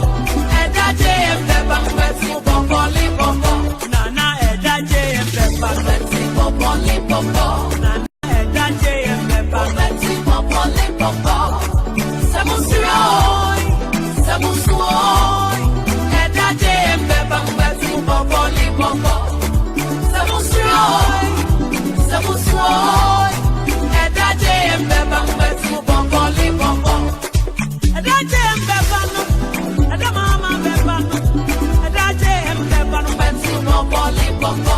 Edaje Mbeba Beti Popo Lipopo Nana Edaje Mbeba Beti Popo Lipopo Nana Edaje Mbeba Beti Popo Lipopo Sabusuoi Sabusuoi Edaje Mbeba Beti Popo Lipopo Sabusuoi Sabusuoi Edaje Mbeba Beti Popo Lipopo Edaje Mbeba no Eda Mama Mbeba no Edaje Mbeba no Beti Popo Lipopo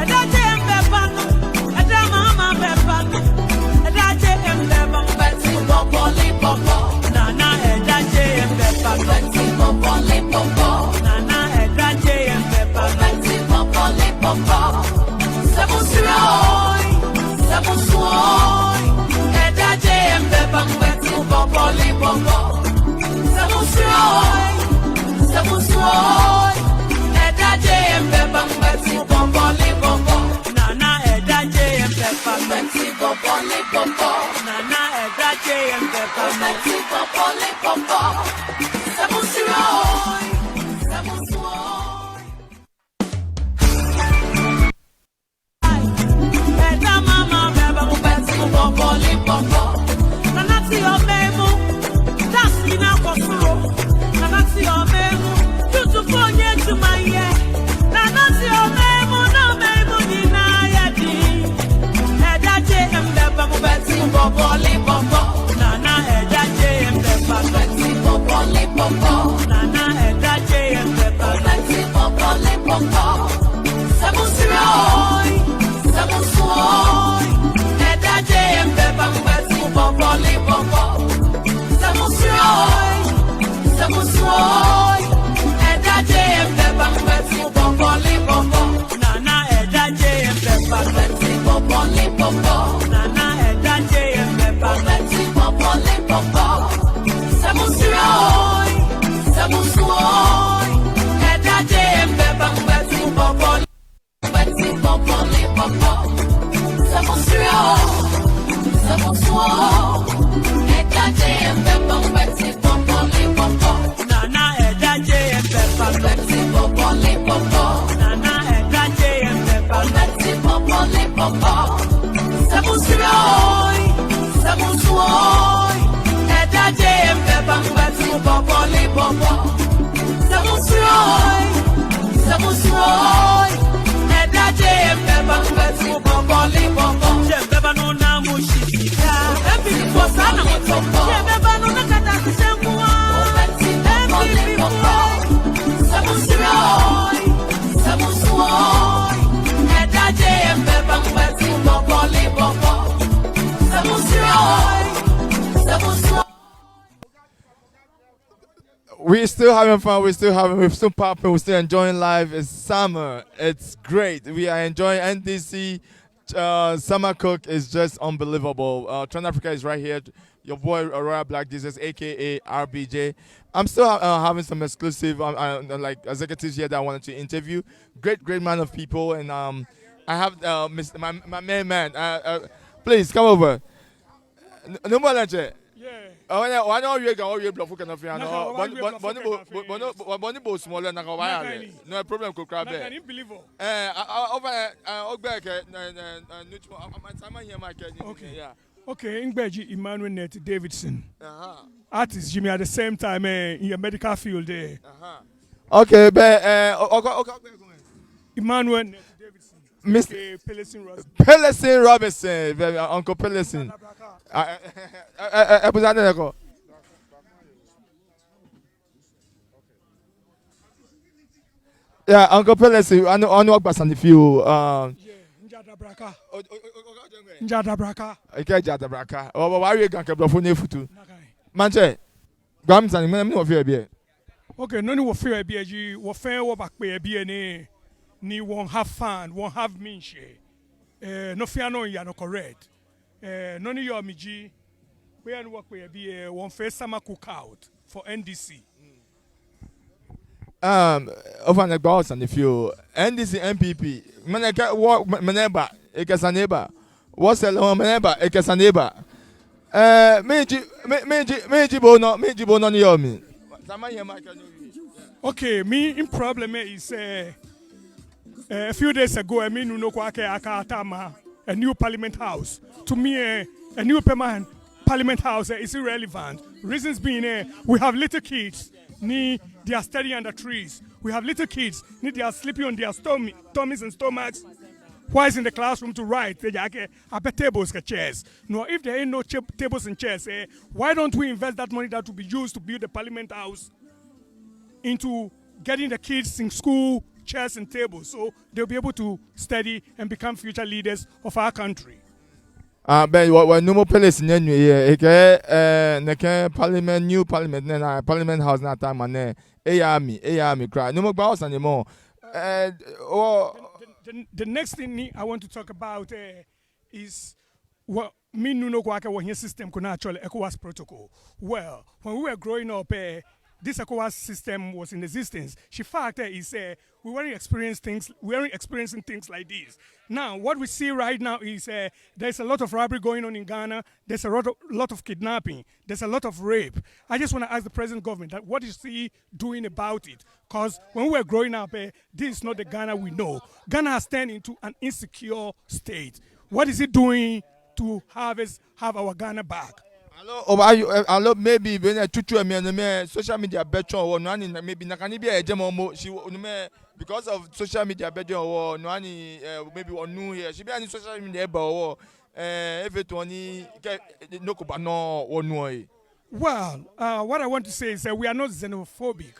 Edaje Mbeba no Eda Peppa Betty Bobo Lipopo Nana Edra JM Peppa Betty Bobo Lipopo Samusroy Samusroy Edra Mama Peppa Betty Bobo Lipopo Nana Tio Memo That's Ina Kosuro Nana Tio Memo Tutu Ponye to my ear Nana Tio Memo No Memo Nina Yadi Edra JM Peppa Betty Bobo Lipopo Nana Edra JM Peppa Betty Bobo Lipopo Nana Edra JM Peppa Betty Bobo Lipopo Samusroy Samusroy Edra JM Peppa Betty Bobo Lipopo Samusroy Samusroy Edra JM Peppa Betty Bobo Lipopo Nana Edra JM Peppa Betty Bobo Lipopo Nana Edra JM Peppa Betty Bobo Lipopo Samusroy Samusroy Edra JM Peppa Betty Bobo Betty Bobo Lipopo Samusroy Samusroy Edra JM Peppa Betty Bobo Lipopo Nana Edra JM Peppa Betty Bobo Lipopo Nana Edra JM Peppa Betty Bobo Lipopo Samusroy Samusroy Edra JM Peppa Betty Bobo Lipopo Samusroy Samusroy Edra JM Peppa Betty Bobo Lipopo Jembe no na mushika Ebi for sana motopo Jembe no na kata kusemwa Ebi lipopo Samusroy Samusroy Edra JM Peppa Betty Bobo Lipopo Samusroy Samusroy We're still having fun. We're still popping. We're still enjoying life. It's summer. It's great. We are enjoying NDC. Summer Cook is just unbelievable. Africa is right here. Your boy Aurora Black Jesus, aka RBJ. I'm still having some exclusive like executives here that I wanted to interview. Great man of people, and I have my main man. Please come over. No more lunch. Why not you go your bluff can of no smaller no problem could grab it. Okay, Ingbeji Emmanuel Net Davidson. Artist Jimmy at the same time in your medical field there. Okay, but Emmanuel Net Davidson. Mr. Pellesin Robinson, Uncle Pellesin. Yeah, Uncle Pellesin, I know about on the few. Njadabraka. Njadabraka. Okay, Njadabraka. Oh, why are you going to go for Nefutu? Manche, Gramson, I'm not here. Okay, no one fear BG, what fair back by BNA. Ni won't have fun, won't have mean no fear no ya no correct. No ni your miji. We and work with be one face summer cookout for NDC. Over the boss and the few NDC MPP. Maneka walk maneba, ekasaneba. What's the long maneba, ekasaneba? Meji bono ni yomi. Okay, me in problem is a few days ago, I mean, a new parliament house. To me, a new parliament house is irrelevant. Reasons being, we have little kids, they are studying under trees. We have little kids, they are sleeping on their tummies and stomachs. Why is in the classroom to write? They are tables and chairs. No, if there ain't no tables and chairs, why don't we invest that money that will be used to build the parliament house into getting the kids in school, chairs and tables, so they'll be able to study and become future leaders of our country. Ben what no more palace in any year. Parliament, new parliament, parliament house na time and army cry. No more boss anymore. The next thing I want to talk about is what me no go aka system could actually ECOWAS protocol. Well, when we were growing up, this ECOWAS system was in existence, she fact is we weren't experiencing things like this. Now, what we see right now is there's a lot of robbery going on in Ghana. There's a lot of kidnapping. There's a lot of rape. I just want to ask the present government that what is he doing about it? Because when we were growing up, this is not the Ghana we know. Ghana has turned into an insecure state. What is it doing to have our Ghana back? Hello, maybe when social media better or maybe because of social media better or maybe on new here. She be on social media or if it no Well, what I want to say is that we are not xenophobic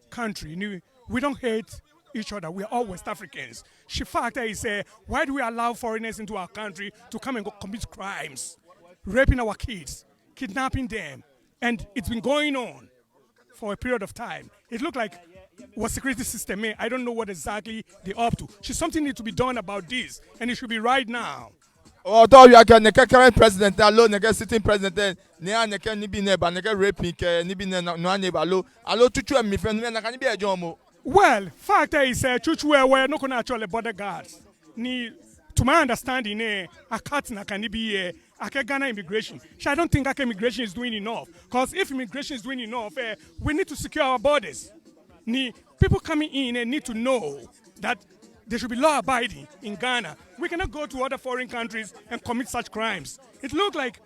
country. We don't hate each other. We are all West Africans. She factor is why do we allow foreigners into our country to come and commit crimes, raping our kids, kidnapping them, and it's been going on for a period of time. It looked like what security system made. I don't know what exactly they're up to. Something needs to be done about this, and it should be right now. Although you are the current president, alone, the sitting president, near the nibi neba, the raping, nibi no neighbor, allo to me, friend, and can be a jomo. Well, fact is, Chuchu were not actually bodyguards. To my understanding, a cat can be a Ghana immigration. I don't think immigration is doing enough. Because if immigration is doing enough, we need to secure our borders. People coming in need to know that there should be law abiding in Ghana. We cannot go to other foreign countries and commit such crimes. It looks like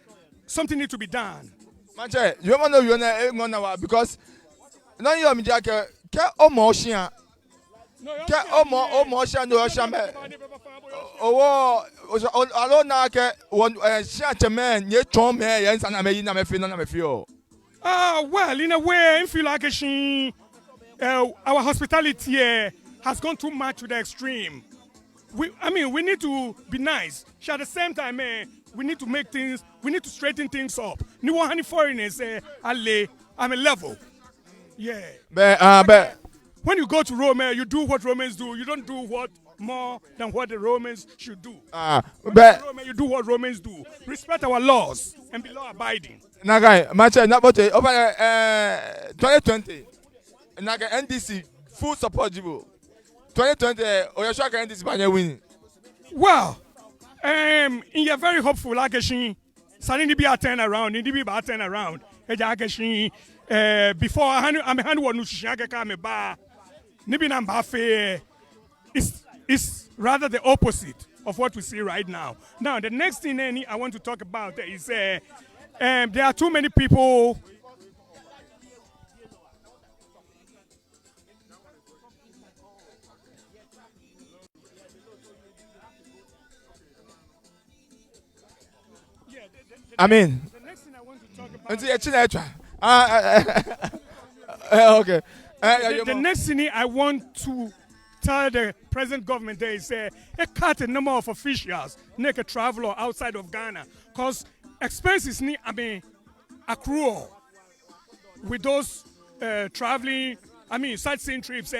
something needs to be done. Manche, you want to know because now you are me jack. Almost no well, in a way, I feel like our hospitality has gone too much to the extreme. We need to be nice. At the same time, we need to straighten things up. New one foreigners, I'm a level. Yeah. But when you go to Rome, you do what Romans do. You don't do what more than what the Romans should do. But Rome, you do what Romans do. Respect our laws and be law abiding. Nagai, Manche, not but over 2020. Naga NDC full support you. 2020, Oyashaka NDC by winning. Well, in your very hopeful, like Suddenly be a turn around, be a turn around. Before I'm a hand one Nushaka come bar. Nibi Nambafe is rather the opposite of what we see right now. Now, the next thing I want to talk about is there are too many people. I mean, The next thing I want to talk about. Okay. The next thing I want to tell the present government there is cut a number of officials, make a traveler outside of Ghana, because expenses accrue with those traveling. Sightseeing trips.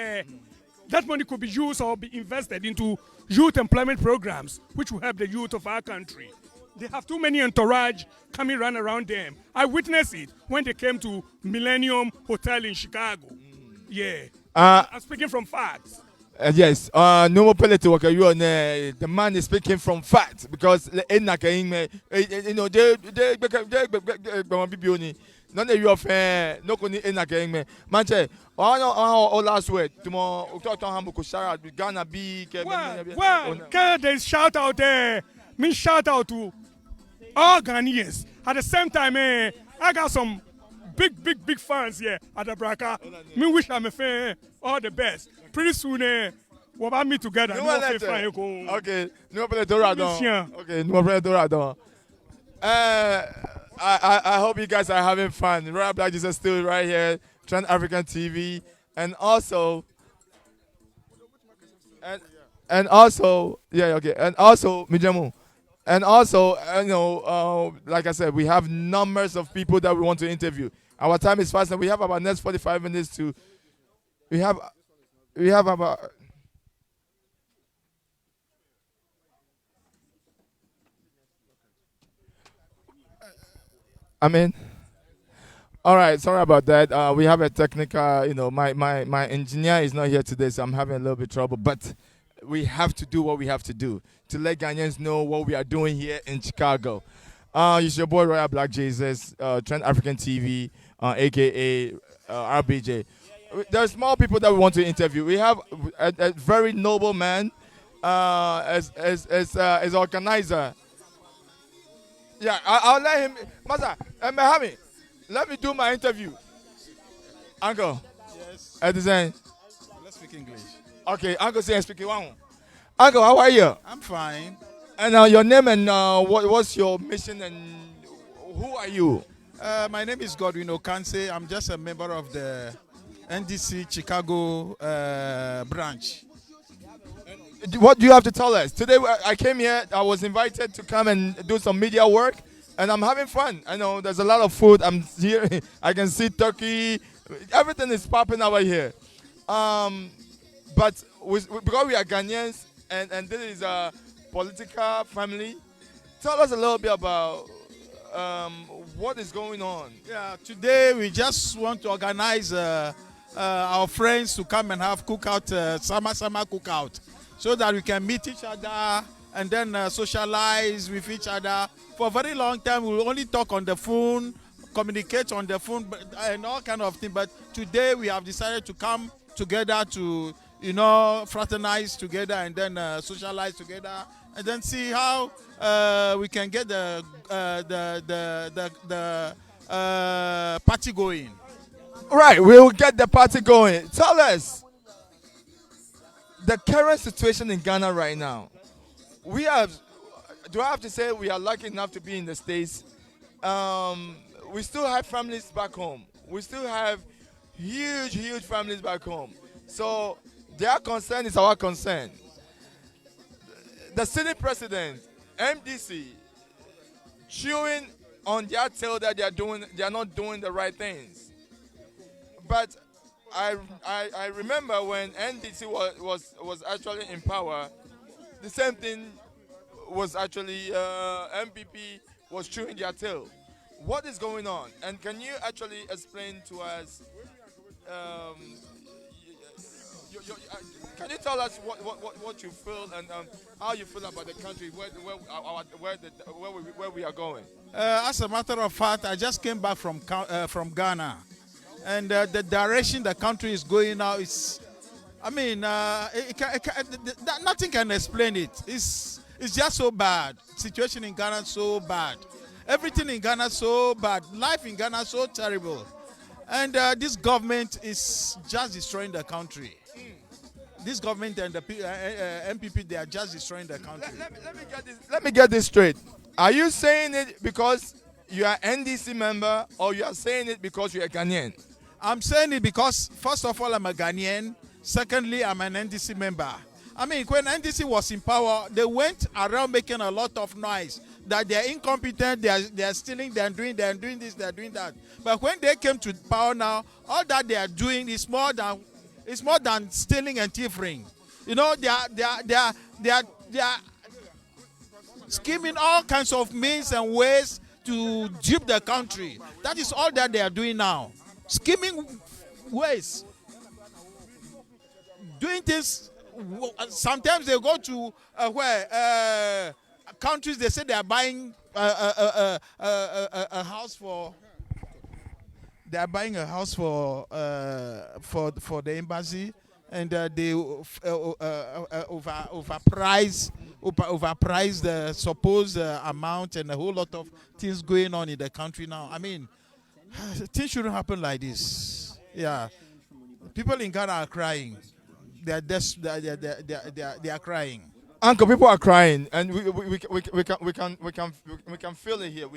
That money could be used or be invested into youth employment programs, which will help the youth of our country. They have too many entourage coming run around them. I witnessed it when they came to Millennium Hotel in Chicago. Yeah. I'm speaking from facts. Yes. No more political worker. You are the man is speaking from facts because they none of you of no koni enake me manche all last word tomorrow Ghana be well there's shout out there. Shout out to all Ghanaians. At the same time, I got some big fans here at the Braka. Wish I'm a fan. All the best. Pretty soon, we'll about me together. Okay, no problem. Okay, no problem. I hope you guys are having fun. Royal Black Jesus still right here, Trans African TV, and also Mijamu. And also, like I said, we have numbers of people that we want to interview. Our time is fast, and we have about next 45 minutes to. We have about. All right, sorry about that. We have a technical, my engineer is not here today, so I'm having a little bit trouble. But we have to do what we have to do to let Ghanaians know what we are doing here in Chicago. It's your boy Royal Black Jesus, Trend African TV, aka RBJ. There's small people that we want to interview. We have a very noble man as organizer. Yeah, I'll let him. Master, Mahami, let me do my interview. Uncle. Yes. At the end. Let's speak English. Okay, Uncle say speaking one. Uncle, how are you? I'm fine. And your name and what's your mission and who are you? My name is Godwin Okanse. I'm just a member of the NDC Chicago branch. What do you have to tell us? Today I came here, I was invited to come and do some media work, and I'm having fun. I know there's a lot of food. I'm here, I can see turkey. Everything is popping over here. But because we are Ghanaians, and this is a political family, tell us a little bit about what is going on. Yeah, today we just want to organize our friends to come and have cookout, summer cookout, so that we can meet each other and then socialize with each other. For a very long time, we will only talk on the phone, communicate on the phone, and all kind of things. But today we have decided to come together to, fraternize together and then socialize together, and then see how we can get the party going. Right, we'll get the party going. Tell us the current situation in Ghana right now. Do I have to say we are lucky enough to be in the States? We still have families back home. We still have huge families back home. So their concern is our concern. The sitting president, MDC, chewing on their tail that they are not doing the right things. But I remember when NDC was actually in power, the same thing was actually MPP was chewing their tail. What is going on? And can you actually explain to us? Can you tell us what you feel and how you feel about the country, where we are going? As a matter of fact, I just came back from Ghana, and the direction the country is going now is, nothing can explain it. It's just so bad. Situation in Ghana is so bad. Everything in Ghana is so bad. Life in Ghana is so terrible. And this government is just destroying the country. This government and the MPP, they are just destroying the country. Let me get this straight. Are you saying it because you are NDC member, or you are saying it because you are Ghanaian? I'm saying it because, first of all, I'm a Ghanaian. Secondly, I'm an NDC member. When NDC was in power, they went around making a lot of noise that they're incompetent, they are stealing, they are doing this, they are doing that. But when they came to power now, all that they are doing is more than stealing and thievery. They are scheming all kinds of means and ways to dupe the country. That is all that they are doing now. Scheming ways. Doing things. Sometimes they go to countries, they say they are buying a house for. They are buying a house for the embassy, and they overprice the supposed amount, and a whole lot of things going on in the country now. Things shouldn't happen like this. Yeah, people in Ghana are crying. They are crying. Uncle, people are crying, and we can feel it here.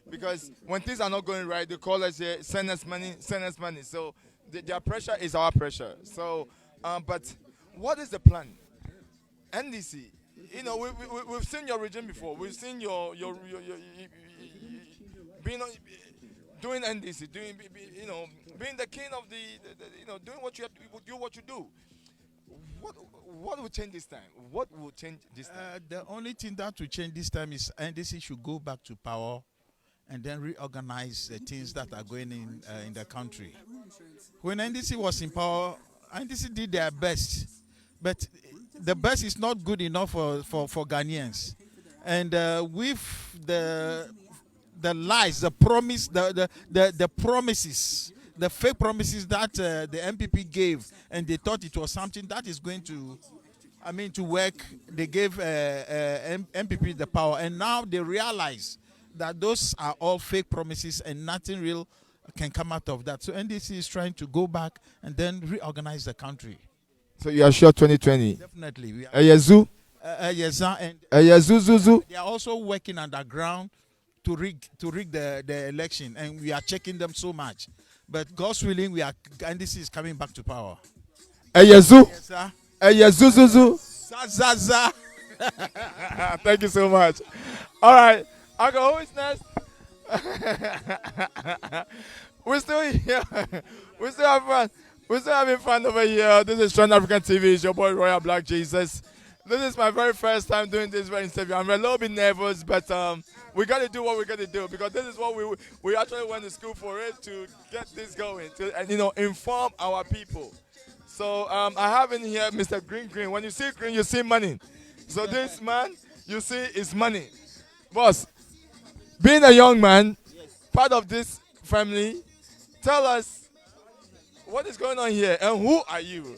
Because when things are not going right, they call us here, send us money. So their pressure is our pressure. So, but what is the plan? NDC, we've seen your region before. We've seen your being doing NDC, being the king of the doing what you have to do, what you do. What will change this time? What will change this time? The only thing that will change this time is NDC should go back to power and then reorganize the things that are going in the country. When NDC was in power, NDC did their best, but the best is not good enough for Ghanaians. And with the lies, the promises, the fake promises that the MPP gave, and they thought it was something that is going to, to work. They gave MPP the power, and now they realize that those are all fake promises and nothing real can come out of that. So NDC is trying to go back and then reorganize the country. So you are sure 2020? Definitely. We are. Yazu? Yes, and Yazu. they are also working underground to rig the election, and we are checking them so much. But God's willing, NDC is coming back to power. Yazu? Yes, sir. Yazu. Zaza. Thank you so much. All right. Uncle, who is next? We're still here. We're still having fun. We're still having fun over here. This is Trend African TV. It's your boy Royal Black Jesus. This is my very first time doing this interview. I'm a little bit nervous, but we got to do what we got to do, because this is what we actually went to school for, it to get this going, and inform our people. So I have in here Mr. Green. When you see green, you see money. So this man, you see, is money. Boss, being a young man, part of this family, tell us what is going on here and who are you?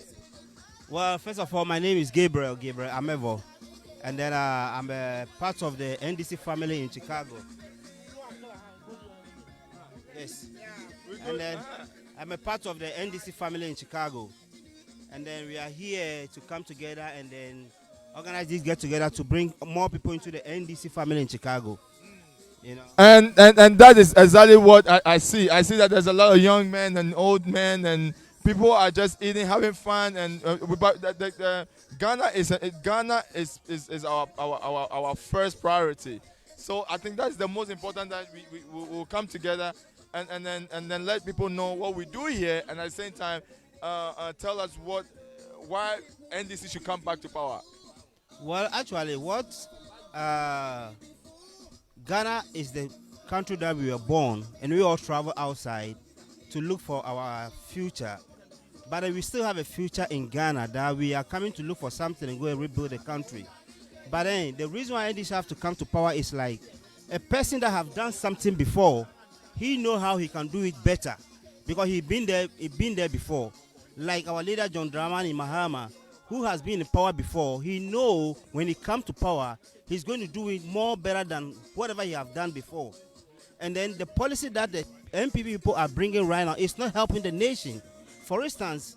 Well, first of all, my name is Gabriel Amevo, and then I'm a part of the NDC family in Chicago. Yes, and then I'm a part of the NDC family in Chicago, and then we are here to come together and then organize this get-together to bring more people into the NDC family in Chicago. And that is exactly what I see. I see that there's a lot of young men and old men, and people are just eating, having fun, and Ghana is our first priority. So I think that's the most important, that we will come together and then let people know what we do here, and at the same time tell us why NDC should come back to power. Well, actually, Ghana is the country that we were born, and we all travel outside to look for our future. But we still have a future in Ghana, that we are coming to look for something and go and rebuild the country. But then the reason why NDC have to come to power is like a person that have done something before, he know how he can do it better, because he been there before. Like our leader John Dramani Mahama, who has been in power before, he know when he comes to power, he's going to do it more better than whatever he have done before. And then the policy that the MPP people are bringing right now is not helping the nation. For instance,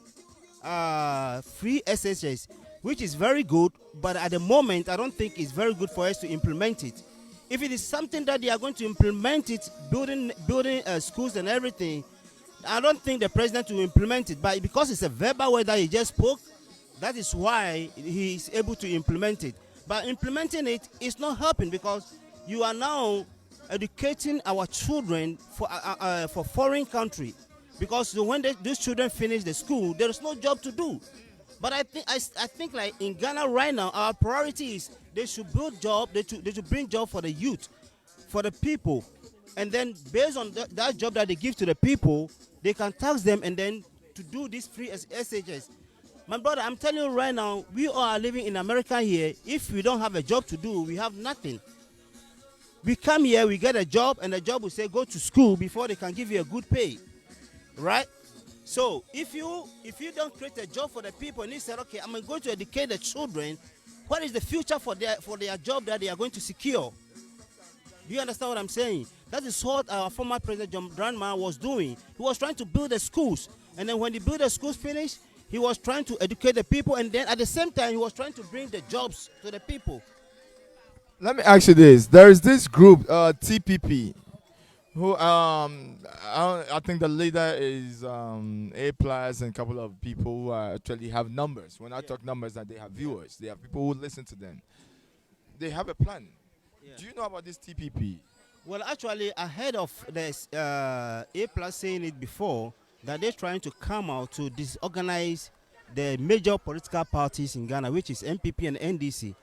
free SHS, which is very good, but at the moment, I don't think it's very good for us to implement it. If it is something that they are going to implement it, building schools and everything, I don't think the president will implement it. But because it's a verbal word that he just spoke, that is why he is able to implement it. But implementing it is not helping, because you are now educating our children for foreign country. Because when these children finish the school, there is no job to do. But I think like in Ghana right now, our priority is they should build job, they should bring job for the youth, for the people. And then based on that job that they give to the people, they can tax them and then to do this free SHS. My brother, I'm telling you right now, we all are living in America here. If we don't have a job to do, we have nothing. We come here, we get a job, and the job will say go to school before they can give you a good pay. Right? So if you don't create a job for the people and you say, okay, I'm going to educate the children, what is the future for their job that they are going to secure? Do you understand what I'm saying? That is what our former president John Dramani was doing. He was trying to build the schools, and then when he built the schools finished, he was trying to educate the people, and then at the same time he was trying to bring the jobs to the people. Let me ask you this: there is this group, TPP, who I think the leader is A plus, and a couple of people who actually have numbers. When I talk numbers, that they have viewers, they have people who listen to them. They have a plan. Yeah. Do you know about this TPP? Well, actually, I heard of this A plus saying it before, that they're trying to come out to disorganize the major political parties in Ghana, which is MPP and NDC.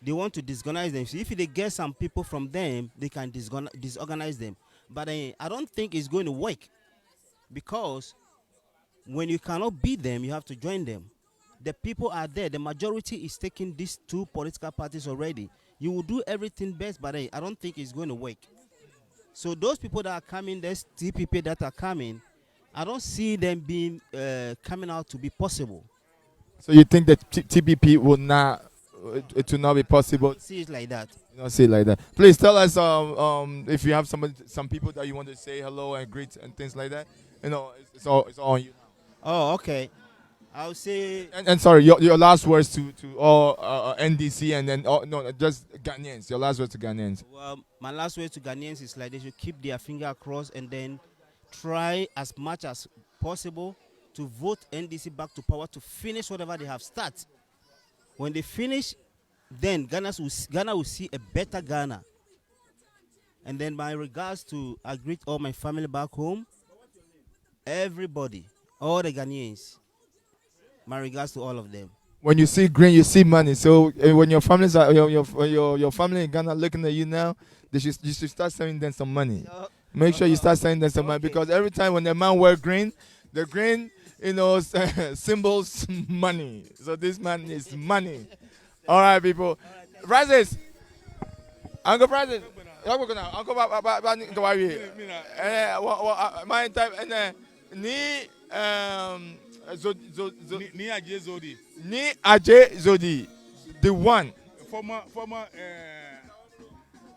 They want to disorganize them. So if they get some people from them, they can disorganize them. But I don't think it's going to work, because when you cannot beat them, you have to join them. The people are there. The majority is taking these two political parties already. You will do everything best, but I don't think it's going to work. So those people that are coming, there's TPP that are coming, I don't see them being coming out to be possible. So you think that TPP will not, it will not be possible? See it like that. You don't see it like that. Please tell us if you have some people that you want to say hello and greet and things like that. You know, it's all on you now. Oh, okay. I'll say. And sorry, your last words to all NDC and then no, just Ghanaians. Your last words to Ghanaians. Well, my last word to Ghanaians is like they should keep their finger crossed and then try as much as possible to vote NDC back to power to finish whatever they have started. When they finish, then Ghana will see a better Ghana. And then my regards to I greet all my family back home, everybody, all the Ghanaians. My regards to all of them. When you see green, you see money. So when your families are your family in Ghana looking at you now, you should start sending them some money. Make sure you start sending them some money, because every time when the man wear green, the green, symbols money. So this man is money. All right, people. Francis, Uncle Francis, Uncle my type and Ni Ajay Zodi. Ni Ajay Zodi, the one. Former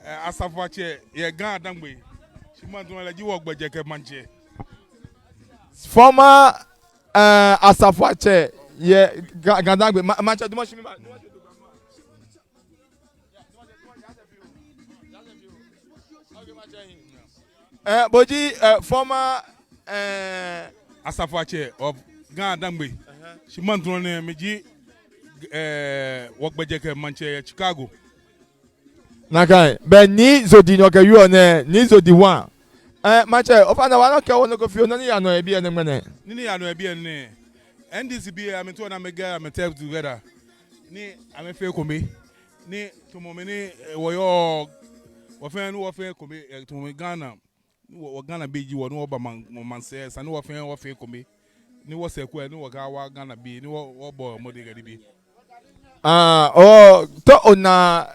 Asafache, yeah, Ghana Dangwe. She might want to work by Jacob Manche. Former Asafache, yeah, Ghana Dangwe. Manche, do much. Boji, former Asafache of Ghana Dangwe. She might want to work by Jacob Manche, Chicago. Nakai, but ni Zodi no you on ni Zodi one. Manche, ofana wana ka wono ko fio nani ano ebi ene mene. Nini ano ebi ene. NDC I mean to na mega me tell together. Ni ame fe kombe. Ni to mo meni wo yo wo fe no wo fe kombe to mo Ghana. Wo Ghana beji wo no oba man say sa no wo fe kombe. Ni wo se ko ni wo ga wa Ghana be ni wo bo mo de gadi bi. To ona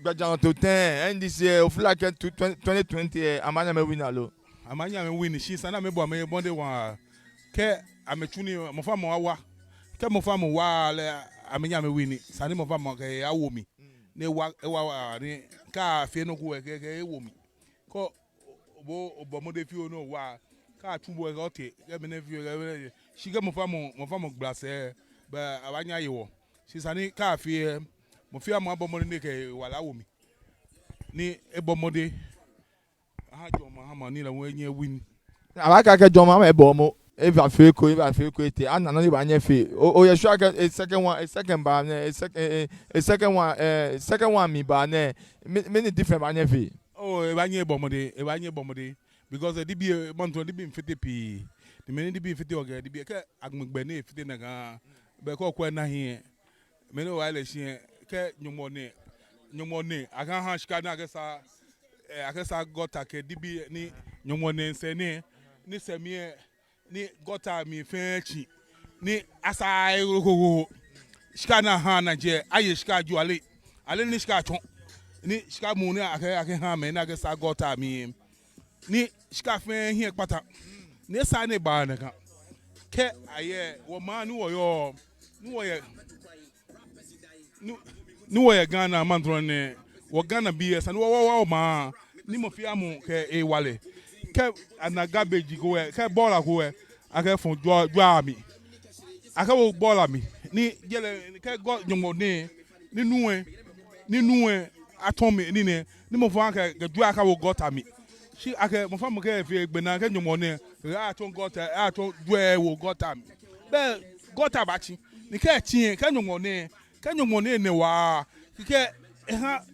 Bajan Totin, NDC, Oflake 2020, Amanya me win alo. Amanya me win, she sana me bo me bonde wa. Ke ametuni mo fa mo wa. Ke mo fa mo wa le amenya me win. Sani mo fa mo ke awo mi. Ne wa ni ka fe no ku ke ewo mi. Ko bo mo de fi no wa. Ka tumbo e ote, ke me ne fi she ke mo fa mo glase ba abanya yewo. She sani ka fi mo fi am abomode ne ke wala wo mi ni ebomode aha jo mahama ni la wenye win abaka ke jo mahama ebomo if I feel ko ete ana no ba anya fe o ye sure a second ba na a second one mi ba na many different ba anya fe e ba anya ebomode because the be monto the be mfete pi the many the be mfete oga the be ke agmegbe na efite na ga be ko kwa na here me no wale shi ke nyomone aka ha shika na akesa gota ke dibi ni nyomone nse ni semie ni gota mi fechi ni asa irokogo shika na ha na je aye shika ju ale ni shika chon ni shika mu ni aka ha me na akesa gota mi ni shika fe hie pata ni sa ne ba na ka ke aye wo ma ni wo yo ni wo ye ni wo ye Ghana mandro ne wo Ghana BS and wo ma ni mo fi amu ke e wale ke ana garbage go ke bola go aka fun jo ami aka wo bola mi ni gele ke go nyomo ne ni nuwe atomi ni ne ni mo fa ka jo aka wo got ami shi aka mo fa mo ke fi egbe na ke nyomo ne aton got aton jo e wo got ami be got abachi ni ke tie ke nyomo ne kanyo mone ne wa ke ha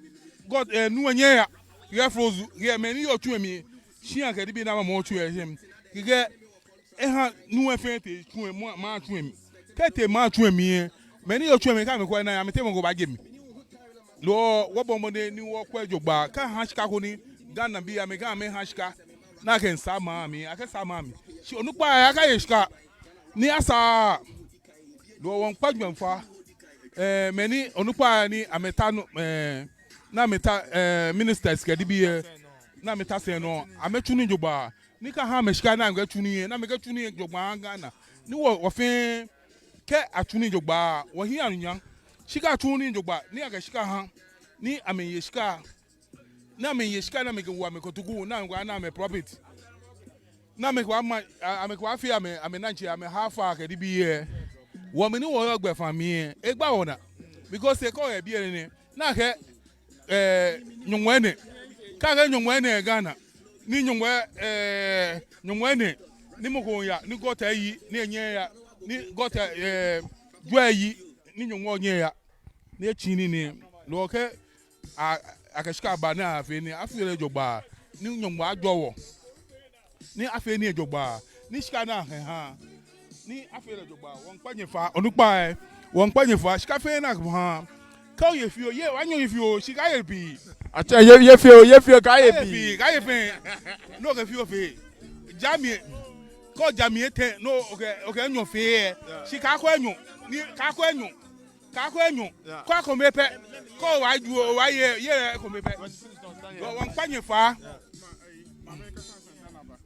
god nuwenye ya ye frozu ye meni yo tuemi shi an ke bi na ma tu ehem ke ha nuwe fete tu ma tuemi ke te ma tuemi meni yo tuemi ka me ko na ya me te mo go ba gemi lo wo bo mo ni wo kwa jogba ka ha shika ko ni Ghana be a mega me hashka. Na ken sa mami, aka sa mami. She onu pa aka yeshka. Ni asa do won kwadwan fa. Many onu pa ni ameta no na meta ministers kedi bi na meta se no ametuni joba. Ni ka ha meshka na nga tuni na mega tuni joba Ghana. Ni wo fin ke atuni joba wo hi anunya. Shika tuni joba ni aga shika ha ni ame yeshka. Na me yeshika na me go wa me kotugu na ngwa na me profit na me kwa ma ame kwa afia ame nanchi ame half a ke di bi wo me ni wo gbe fami egba wona because e ko e bi ni na ke nyunwene ka ga nyunwene Ghana ni nyunwene ni mo ko ya ni gota yi ni enye ya ni gota dwa yi ni nyunwo onye ya ni echini ni lo ke akashika ba na afi ni afile jogba ni nyomba adwowo ni afi ni jogba ni shika na ha ni afile jogba won panyefa onupa won panyefa shika fe na ha ka ye fio ye wanyo ye fio shika ye bi acha ye fio ka ye bi ka ye fe no ka fio fe jami ko jami te no okay enyo fe shika ko enyo ni ka ko enyo kwa ko mepe ko wa ju wa ye ko mepe won panyefa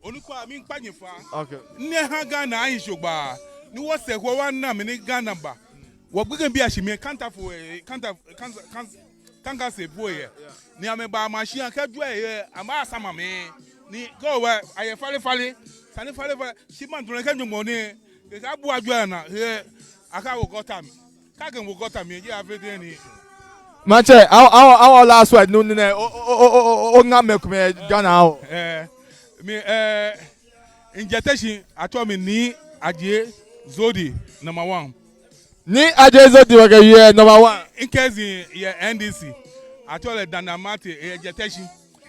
onuko mi panyefa okay ne ha Ghana ayin shogba ni wo se ko wa na me ni Ghana ba wo gbege bi ashime kanta se boye ni ameba machine ka ju e ama asama me ni go wa aye fale sani fale shi man tun ka njumo ni ka bu aju na he aka wo gota mi kagen wo gota mi je afede ni Mache, our last word no o nga mekume Ghana o. Injetation ato mi ni Aje Zodi number 1. Ni Aje Zodi wa ye number 1. In case ye NDC ato le danamate injetation.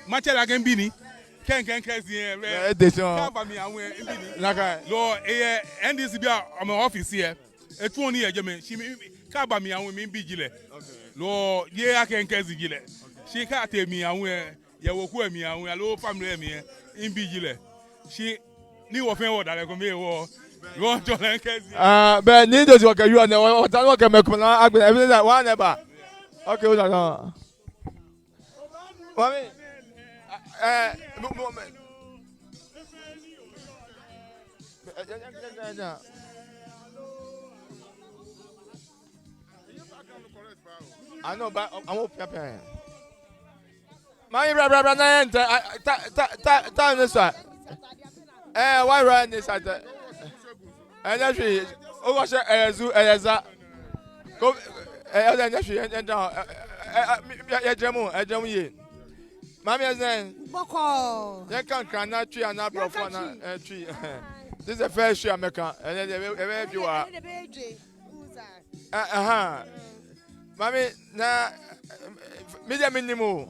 Mache la gen bini. Ken case ye ka ba mi awon bini. Naka. Lo NDC bia o my office here. Etu oni ye je me ka ba mi awon mi bi jile. Lo ye akenkezi jile shi ka te mi awon ye wo ku mi awon ya lo family mi in bi jile shi ni wo fen wo dale ko me wo lo jo lenkezi but ni those work you and what work me ko na agbe everything that one never okay hold on mami moment I know, but I won't prepare. My brother, time this one. Why run this at the energy? Oh, what's your Eleza? Go, energy, and down. Jamu, Mammy, then, Boko. you can't cry tree and not a tree. This is the first year, America, and then you are. Mami na media minimum.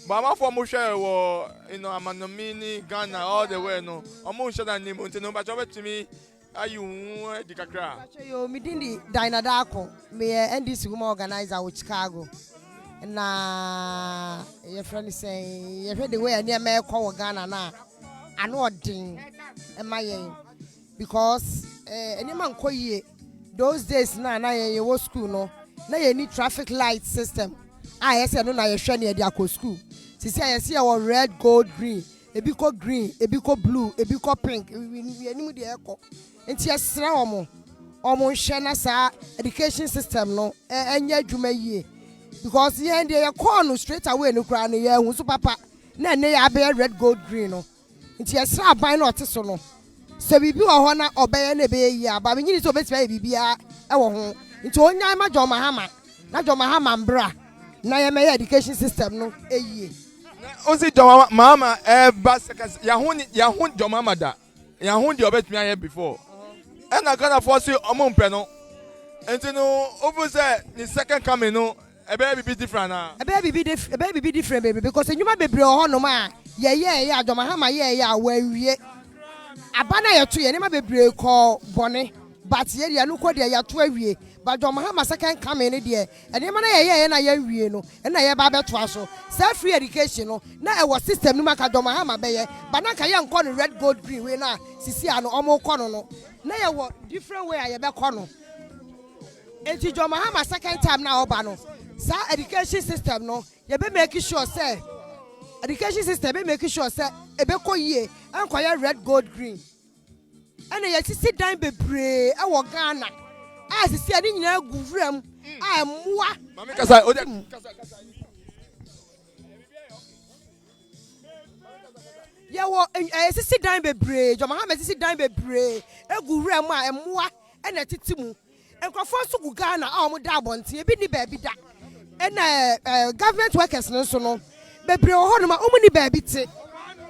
But my for share wo amanomini Ghana all the way no. Omo share na nimu ntino ba chobe timi ayu di kakra. Yo mi dindi Dinadako. Me NDC woman organizer with Chicago. Na your friend say you heard the way near me call Ghana na. Ano odin e maye because any man koye those days na ye wo school no. Na ye need traffic light system. Yes, no na ye hwe na ye dey akọ school. Sisi ayesi our red, gold, green. Ebi ko green, ebi ko blue, ebi ko pink. Enimu dey ekọ. Enti esra omo hwe na sa education system no enye adwuma yie. Because ye dey ye call no straight away no kra na ye hu so papa. Na ne ya be red, gold, green no. Enti esra aban na ote so no. So bibi wo ho na obeye na be yi aba. Me nyini so betima bibia e wo ho. Nti onya ma John Mahama na John Mahama mbra na ye me education system no eyie o si John Mahama ba sekas ya hu John Mahama da ya hu di obetumi aye before and na Ghana for say omo mpe no enti no ofu say the second coming no e be different na e be different baby because enyuma bebre ho no ma ye John Mahama ye awawie abana ye to ye ne ma bebre ko bone but ye no ko de ya to awie but John Mahama second come in there and the man na ye no and na ye ba beto so self free education no na e was system no maka John Mahama be ye but na ka ye nko no red gold green we na sisi ano omo kɔ no na ye wo different way ye be kɔ no enti John Mahama second time na oba no sa education system no ye be make sure say education system be make sure say e be kɔ yie enko ye red gold green and ye sisi dan bebre e wo Ghana as sisi ani nyina guvram a moa mami kasa o de kasa ye wo sisi dan bebre John Mahama sisi dan bebre e guvram a moa e na titi mu enkrofo so gu Ghana a omo da abonte e bi ni ba bi da e na government workers no so no bebre ho no ma omo ni ba bi te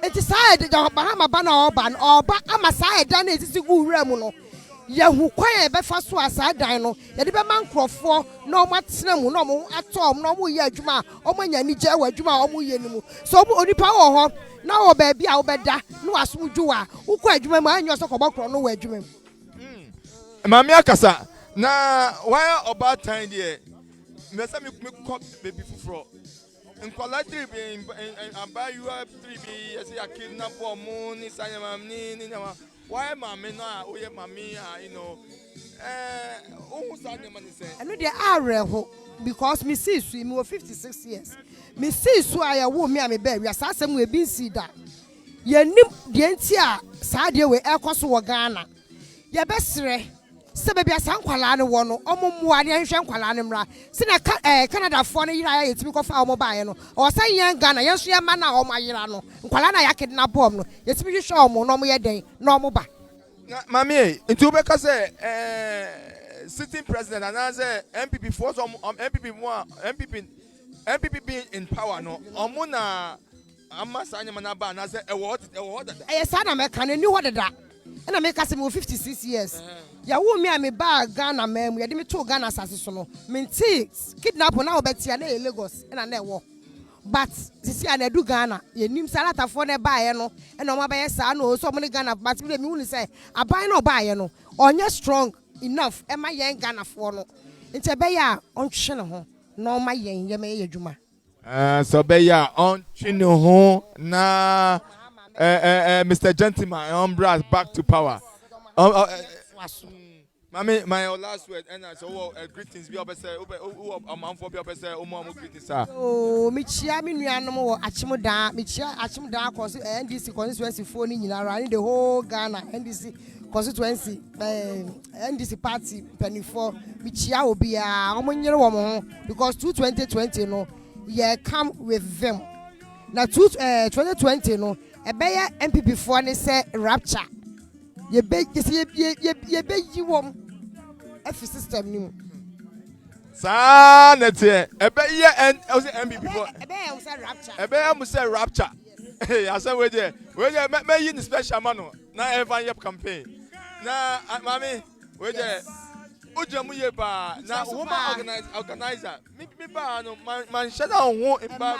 enti side John Mahama ba na oba ama side dan na sisi gu wura mu no ye hu kwan e be fa so aside dan no ye de be man krofo na omo atena mu na omo atom na omo ye adwuma omo nya ni je wa adwuma omo ye ni mu so omo onipa wo ho na wo ba bi a wo beda na waso dwuwa wo kwa adwuma mu anyo so kobokro no wa adwuma mu mami akasa na why about time there me say me call baby fufro nkola 3 be and buy you up 3 be say I kidnap omo ni sanya mam ni nyama why mami no a oye mami you know who sanya man say eno de areho because me see su me 56 years me see su aya wo me am be wi asasem we bin see da ye nim de nti a saa de we ekoso wo Ghana ye besre se baby asan kwala ne wo no omumwa ne nhwe kwala ne mra se na Canada fo ne yira ya yetimi ko fa omo baaye no o san yen Ghana yen so ye ma na omo ayira no kwala na ya kidnap bom no yetimi hwehwe omo no omo ye den na omo ba mami nti obeka say sitting president and say MPP for some MPP being in power no omo na amasa anyama na ba na say e what that e sa na me kan ni what that and I make us 56 years. Ya wo me am ba Ghana mem ya de me to Ghana asase so no. Me ti kidnap na obetia na Lagos na na ewo. But sisi ana du Ghana ye nim salata fo na ba ye no e na o ma ba ye sa no so mo ne Ghana but me hu ni say aban na ba ye no onye strong enough e ma ye Ghana fo no. Nte be ya ontwe ne ho na o ma ye me ye adwuma. So be ya ontwe ne ho na Mr. Gentleman, Umbra back to power. Mami, my last word, and I so greetings. Be obese, I'm for be obese, greetings, sir. Oh, Michia, me nuanom Achimoda, Michia, Achimoda, NDC constituency phone in around the whole Ghana, NDC constituency, NDC party, penny for Michia will be a woman because 2020 no, yeah, come with them. Now 2020 no. Ebeye MPP for ne say rapture ye be you wom F system ni sa nete ebeye and MPP for ebeye mu say rapture hey asa we dey me yin special man no na evan yep campaign na mami we dey ujamu ye ba na woman organizer me ba no man shut down ho imba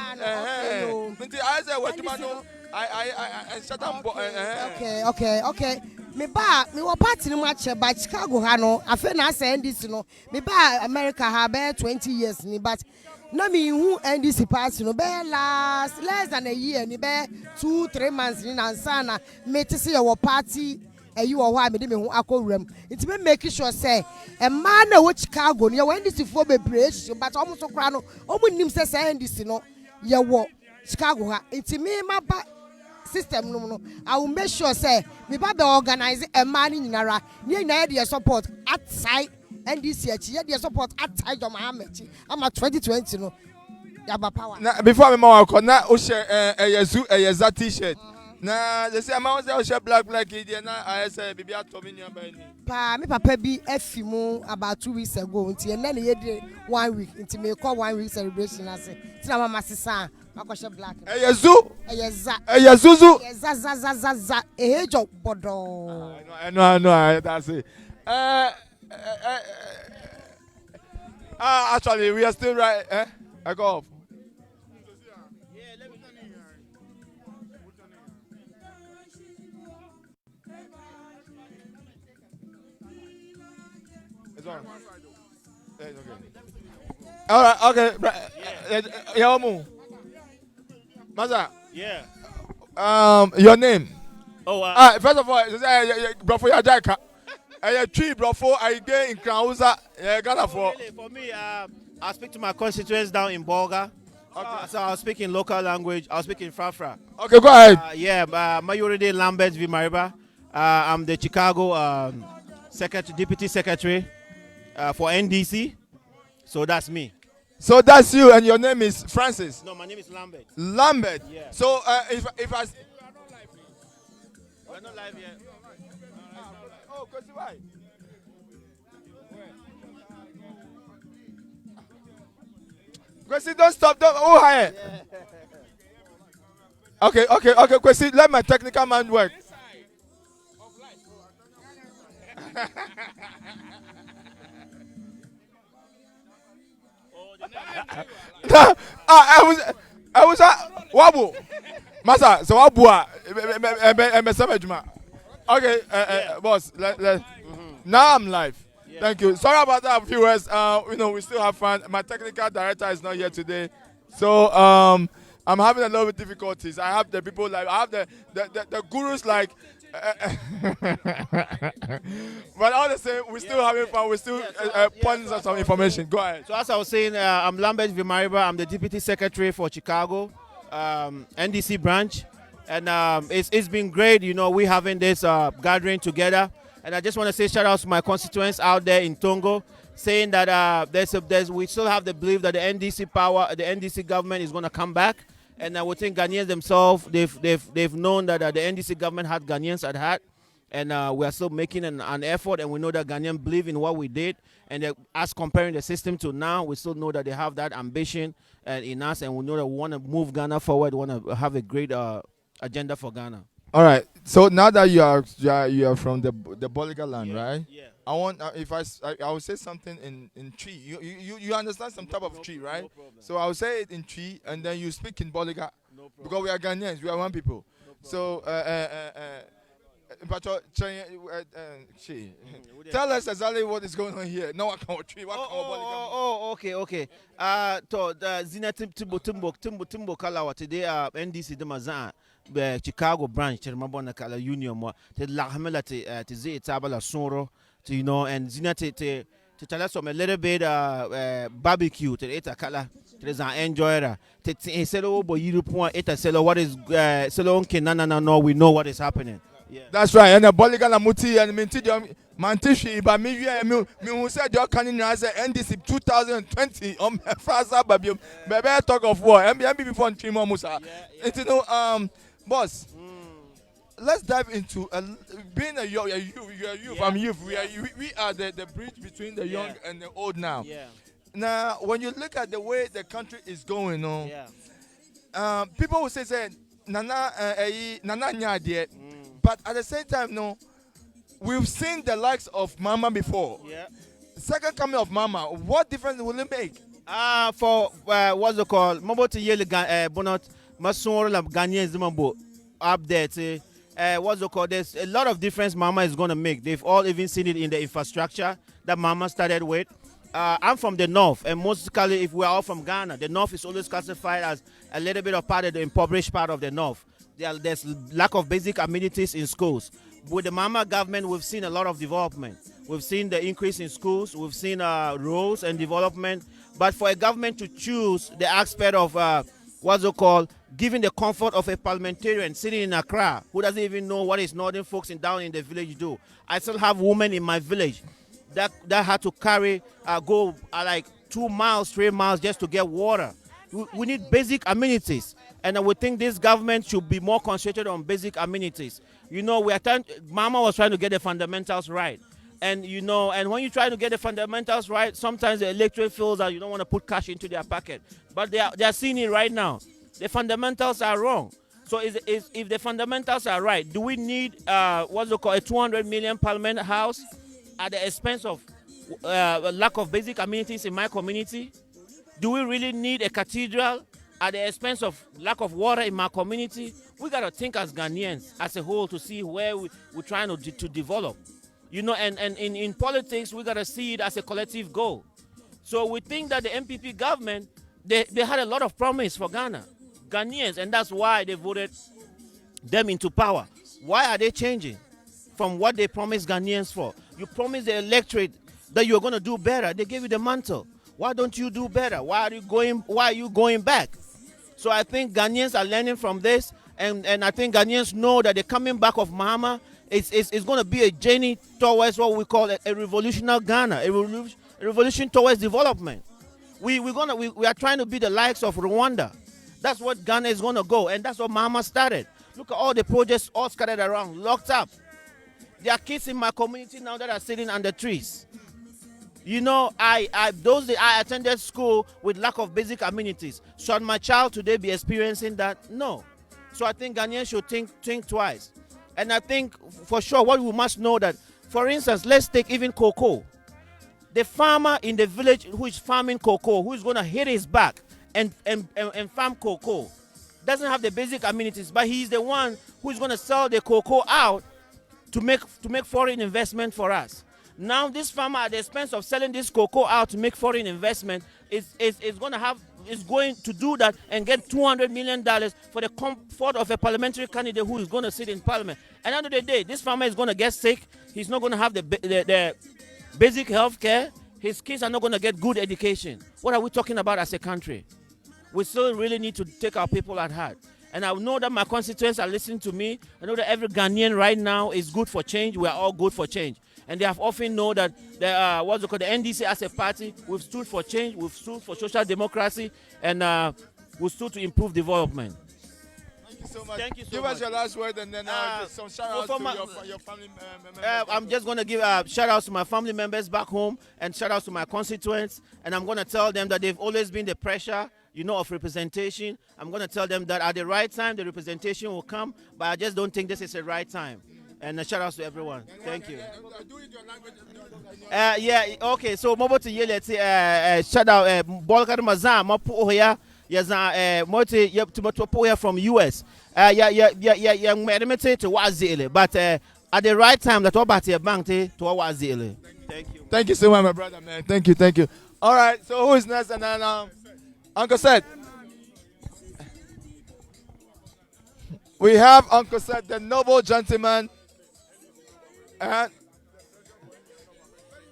nti I say we duma no I shut down. Okay. Me wa party no match by Chicago ha no. Afa na say NDC no. Me ba America ha be 20 years ni but na me hu NDC party no be less than a year ni be 2-3 months ni na sana me te say your party you or why me de me hu akowuram. It me make sure say a man na wo Chicago no ye NDC for be breach but omo so kra no omo nim say NDC no ye wo Chicago ha. It me ma ba system no I will make sure say me ba be organize a man nyinara ni na dey support outside NDC achi dey support outside John Mahama achi ama 2020 no ya ba power na before me ma wa na o share yezu t-shirt na they say ama o share black here na I say bibi ato me nua ba ni pa me papa bi afimu about 2 weeks ago nti na ye dey 1 week nti me call 1 week celebration ase ti na mama sisa akoshe black Zuzu za ehejo bodo I know that's it actually we are still right I go off it's on Okay. All right. Okay. Yeah. Maza. Yeah. Your name. Oh, First of all, brofo ya jaika. Tree brofo I get in Krausa, Ghana for. Really, for me, I'll speak to my constituents down in Bolga. Okay. So I'll speak in local language. I'll speak in Frafra. Okay, go ahead. Majority Lambert V. Mariba. I'm the Chicago Deputy Secretary for NDC. So that's me. So that's you, and your name is Francis. No, my name is Lambert. Lambert. Yeah. So if I. We're not live yet. Oh, because why? Kwesi, don't stop. Don't. Oh, hi. Okay. Kwesi, let my technical man work. I was Wabu. Masa, so Wabu. Okay, boss. Now I'm live. Yeah. Thank you. Sorry about that, viewers. We still have fun. My technical director is not here today, so I'm having a lot of difficulties. I have the people like I have the gurus like. But all the same, we're still having fun. We're still pointing out some information. Go ahead. So as I was saying, I'm Lambert V. Mariba. I'm the Deputy Secretary for Chicago NDC branch. And it's been great, we having this gathering together. And I just want to say shout out to my constituents out there in Tongo, saying that we still have the belief that the NDC government is going to come back. And I would think Ghanaians themselves, they've known that the NDC government had Ghanaians at heart. And we are still making an effort, and we know that Ghanaians believe in what we did. And as comparing the system to now, we still know that they have that ambition in us, and we know that we want to move Ghana forward, we want to have a great agenda for Ghana. All right. So now that you are from the Boliga land, right? Yeah. I want if I will say something in tree. You understand some type of tree, right? No problem. So I will say it in tree, and then you speak in Boliga. No problem. Because we are Ghanaians, we are one people. So tell us exactly what is going on here. No, I can't tree. Okay. To the Zina Timbo Kalawa today, NDC Demazan. Chicago branch, Mabona Kala Union, to La Hamela to Z Tabala Soro, and Zina to tell us a little bit barbecue to eat a color, to enjoy it. To say, oh, boy, you point it and what is Salon no, we know what is happening. Yeah. That's right, and the Boliga Muti and Mantishi, but me who said you're coming as NDC 2020 Frasa Babium, Bebe talk of war, MBM before Chimo Musa. Boss, let's dive into being a youth. I'm youth. We are the bridge between the young and the old now. Yeah. Now, when you look at the way the country is going, people will say, Nana Nyadie. But at the same time, we've seen the likes of Mama before. Yeah. Second coming of Mama, what difference will it make? For what's it called? Maboti Yeli Bonot. Ghanaians up there what's it called? There's a lot of difference Mama is going to make. They've all even seen it in the infrastructure that Mama started with. I'm from the north, and mostly if we're all from Ghana, the north is always classified as a little bit of part of the impoverished part of the north. There's lack of basic amenities in schools. With the Mama government, we've seen a lot of development. We've seen the increase in schools. We've seen roads and development. But for a government to choose the aspect of what's it called, giving the comfort of a parliamentarian sitting in Accra who doesn't even know what his northern folks down in the village do. I still have women in my village that had to go like 2 miles, 3 miles just to get water. We need basic amenities, and I would think this government should be more concentrated on basic amenities. Mama was trying to get the fundamentals right. And and when you try to get the fundamentals right, sometimes the electorate feels that you don't want to put cash into their pocket. But they are seeing it right now. The fundamentals are wrong. So if the fundamentals are right, do we need what's it called, a 200 million parliament house at the expense of lack of basic amenities in my community? Do we really need a cathedral at the expense of lack of water in my community? We got to think as Ghanaians as a whole to see where we're trying to develop. And in politics, we got to see it as a collective goal. So we think that the MPP government, they had a lot of promise for Ghanaians, and that's why they voted them into power. Why are they changing from what they promised Ghanaians for? You promised the electorate that you're going to do better. They gave you the mantle. Why don't you do better? Why are you going back? So I think Ghanaians are learning from this, and I think Ghanaians know that the coming back of Mahama is going to be a journey towards what we call a revolutionary Ghana, a revolution towards development. We are trying to be the likes of Rwanda. That's what Ghana is going to go, and that's what Mahama started. Look at all the projects all scattered around, locked up. There are kids in my community now that are sitting under trees. You know, I attended school with lack of basic amenities. Should my child today be experiencing that? No. So I think Ghanaians should think twice. And I think for sure what we must know that, for instance, let's take even cocoa. The farmer in the village who is farming cocoa, who is going to hit his back and farm cocoa, doesn't have the basic amenities, but he's the one who is going to sell the cocoa out to make foreign investment for us. Now this farmer, at the expense of selling this cocoa out to make foreign investment, is going to do that and get $200 million for the comfort of a parliamentary candidate who is going to sit in parliament. At the end of the day, this farmer is going to get sick. He's not going to have the basic health care. His kids are not going to get good education. What are we talking about as a country? We still really need to take our people at heart. And I know that my constituents are listening to me. I know that every Ghanaian right now is good for change. We are all good for change. And they have often known that the NDC as a party, we've stood for change, we've stood for social democracy, and we've stood to improve development. Thank you so much. Thank you so give much. us your last word, and then some shout-outs to your family members. I'm just going to give shout-outs to my family members back home and shout-outs to my constituents. And I'm going to tell them that they've always been the pressure, of representation. I'm going to tell them that at the right time, the representation will come, but I just don't think this is the right time. And shout outs to everyone. Thank you. Okay. So, mo boti yele ti shout out Bolkar Mazam mo po hoya yaza mo ti to po here from US. Ya meremete to wazile, but at the right time that about your bank to wazile. Thank you. Thank you so much, my brother, man. Thank you. All right. So who is next? And then Uncle Seth. We have Uncle Seth, the noble gentleman. And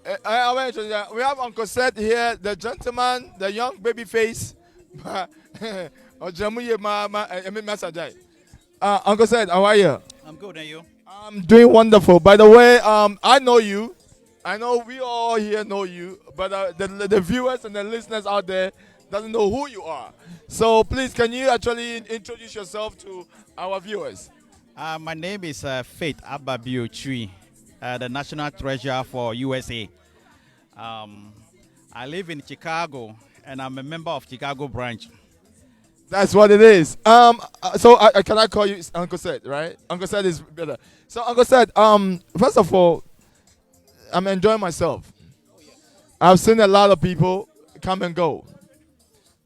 we have Uncle Seth here, the gentleman, the young baby face. Uncle Seth, how are you? I'm good, and you? I'm doing wonderful. By the way, I know you. I know we all here know you, but the viewers and the listeners out there doesn't know who you are. So please, can you actually introduce yourself to our viewers? My name is Faith Ababiochui. The National Treasurer for USA. I live in Chicago, and I'm a member of Chicago branch. That's what it is. So can I call you Uncle Seth, right? Uncle Seth is better. So Uncle Seth, first of all, I'm enjoying myself. I've seen a lot of people come and go.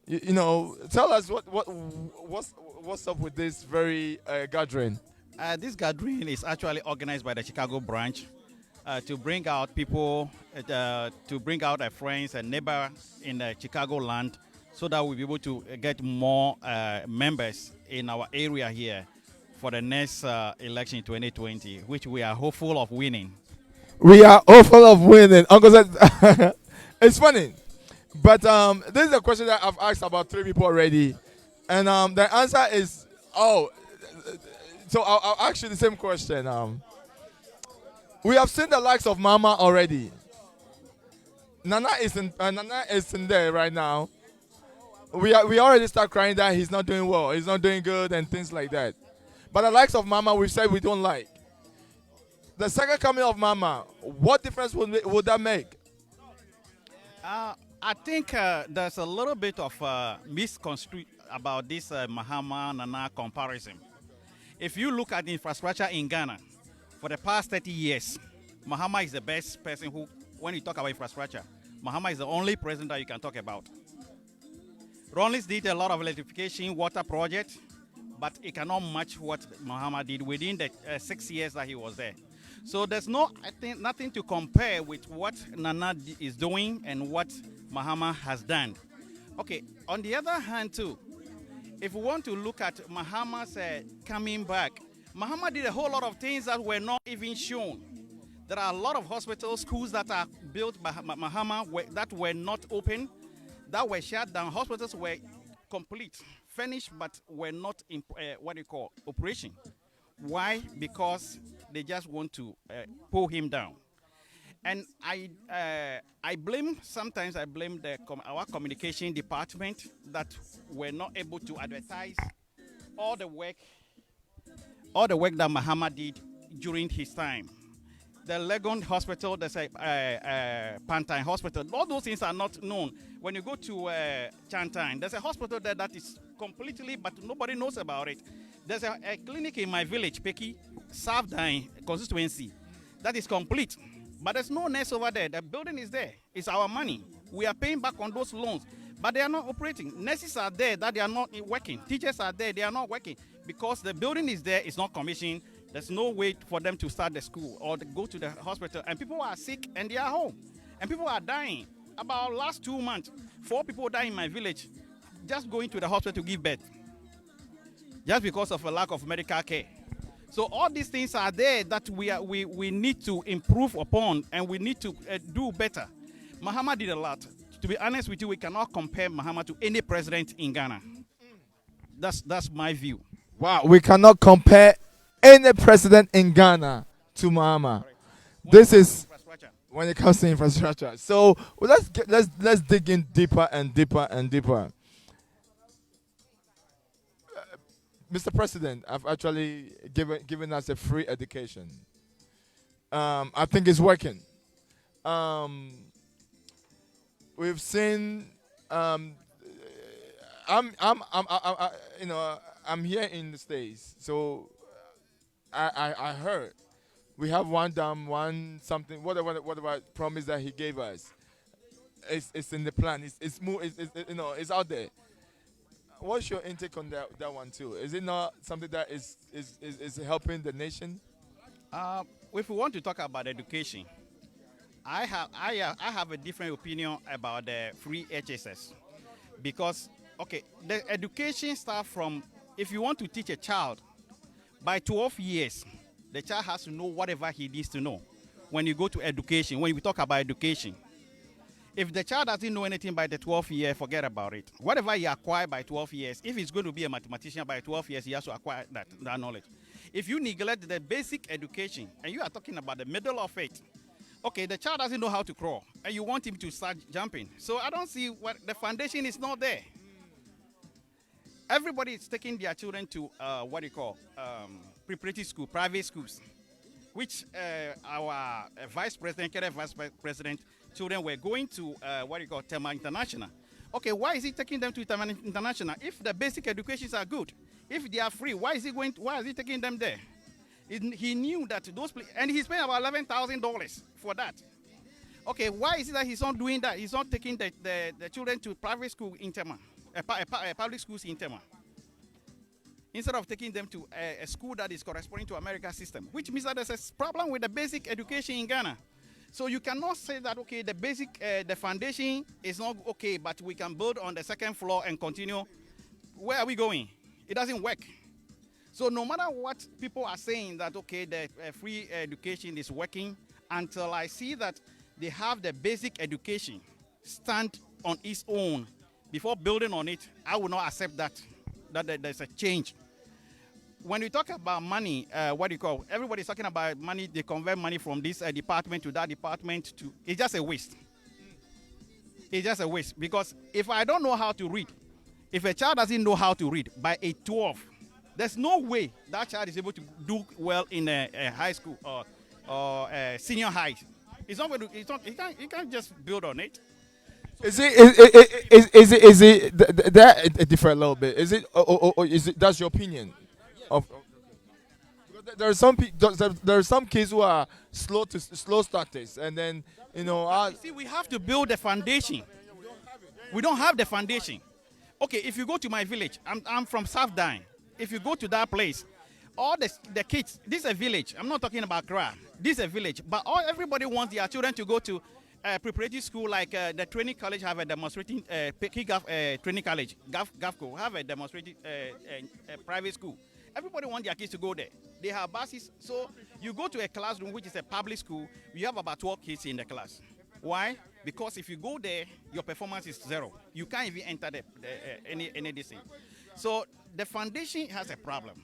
You know, tell us what's up with this very gathering. This gathering is actually organized by the Chicago branch to bring out people, to bring out our friends and neighbors in the Chicago land so that we'll be able to get more members in our area here for the next election in 2020, which we are hopeful of winning. We are hopeful of winning. Uncle said, it's funny, but this is a question that I've asked about 3 people already, and the answer is, so I'll ask you the same question. We have seen the likes of Mama already. Nana is in there right now. We already start crying that he's not doing well, he's not doing good, and things like that. But the likes of Mama, we said we don't like. The second coming of Mama, what difference would that make? I think there's a little bit of misconstrued about this Mahama-Nana comparison. If you look at the infrastructure in Ghana, for the past 30 years, Mahama is the best person who, when you talk about infrastructure, Mahama is the only president that you can talk about. Rawlings did a lot of electrification, water projects, but it cannot match what Mahama did within the 6 years that he was there. So there's nothing to compare with what Nana is doing and what Mahama has done. Okay, on the other hand too, if we want to look at Mahama's coming back, Mahama did a whole lot of things that were not even shown. There are a lot of hospitals, schools that are built by Mahama that were not open, that were shut down. Hospitals were complete, finished, but were not in operation. Why? Because they just want to pull him down. And sometimes I blame our communication department that were not able to advertise all the work that Mahama did during his time. The Legon Hospital, there's a Pantine Hospital. All those things are not known. When you go to Chantine, there's a hospital there that is completely, but nobody knows about it. There's a clinic in my village, Peki, South-Dine constituency, that is complete. But there's no nurse over there. The building is there. It's our money. We are paying back on those loans. But they are not operating. Nurses are there that they are not working. Teachers are there, they are not working. Because the building is there, it's not commissioned. There's no way for them to start the school or to go to the hospital. And people are sick and they are home. And people are dying. About last 2 months, 4 people died in my village just going to the hospital to give birth. Just because of a lack of medical care. So all these things are there that we need to improve upon and we need to do better. Mahama did a lot. To be honest with you, we cannot compare Mahama to any president in Ghana. That's my view. Wow, we cannot compare any president in Ghana to Mahama. This is when it comes to infrastructure. So let's dig in deeper and deeper and deeper. Mr. President, I've actually given us a free education. I think it's working. We've seen. I'm here in the States, so I heard we have one dam, one something, whatever promise that he gave us. It's in the plan. It's out there. What's your intake on that one too? Is it not something that is helping the nation? If we want to talk about education, I have a different opinion about the free HSS, because the education starts from, if you want to teach a child by 12 years, the child has to know whatever he needs to know. When you go to education, when we talk about education, if the child doesn't know anything by the 12th year, forget about it. Whatever he acquired by 12 years, if he's going to be a mathematician by 12 years, he has to acquire that knowledge. If you neglect the basic education, and you are talking about the middle of it, the child doesn't know how to crawl, and you want him to start jumping. So I don't see what the foundation is not there. Everybody is taking their children to preparatory school, private schools, which our vice president, children were going to Tema International. Why is he taking them to Tema International? If the basic educations are good, if they are free, why is he taking them there? He knew that those and he's paying about $11,000 for that. Why is it that he's not doing that? He's not taking the children to private school in Tema, public schools in Tema, instead of taking them to a school that is corresponding to America's system, which means that there's a problem with the basic education in Ghana. So you cannot say that, the basic, the foundation is not okay, but we can build on the second floor and continue. Where are we going? It doesn't work. So no matter what people are saying that, the free education is working, until I see that they have the basic education stand on its own before building on it, I will not accept that there's a change. When you talk about money, everybody's talking about money, they convert money from this department to that department it's just a waste. It's just a waste, because if I don't know how to read, if a child doesn't know how to read by age 12, there's no way that child is able to do well in a high school or senior high. He can't just build on it. Is it that differ a little bit? Is it that's your opinion? There are some kids who are slow starters, and then see, we have to build the foundation. We don't have the foundation. If you go to my village, I'm from South-Dine. If you go to that place, all the kids, this is a village. I'm not talking about Accra. This is a village, but everybody wants their children to go to preparatory school like the training college have a demonstrating training college, GAFCO, have a demonstrating private school. Everybody wants their kids to go there. They have buses. So you go to a classroom, which is a public school, you have about 12 kids in the class. Why? Because if you go there, your performance is zero. You can't even enter any this thing. So the foundation has a problem,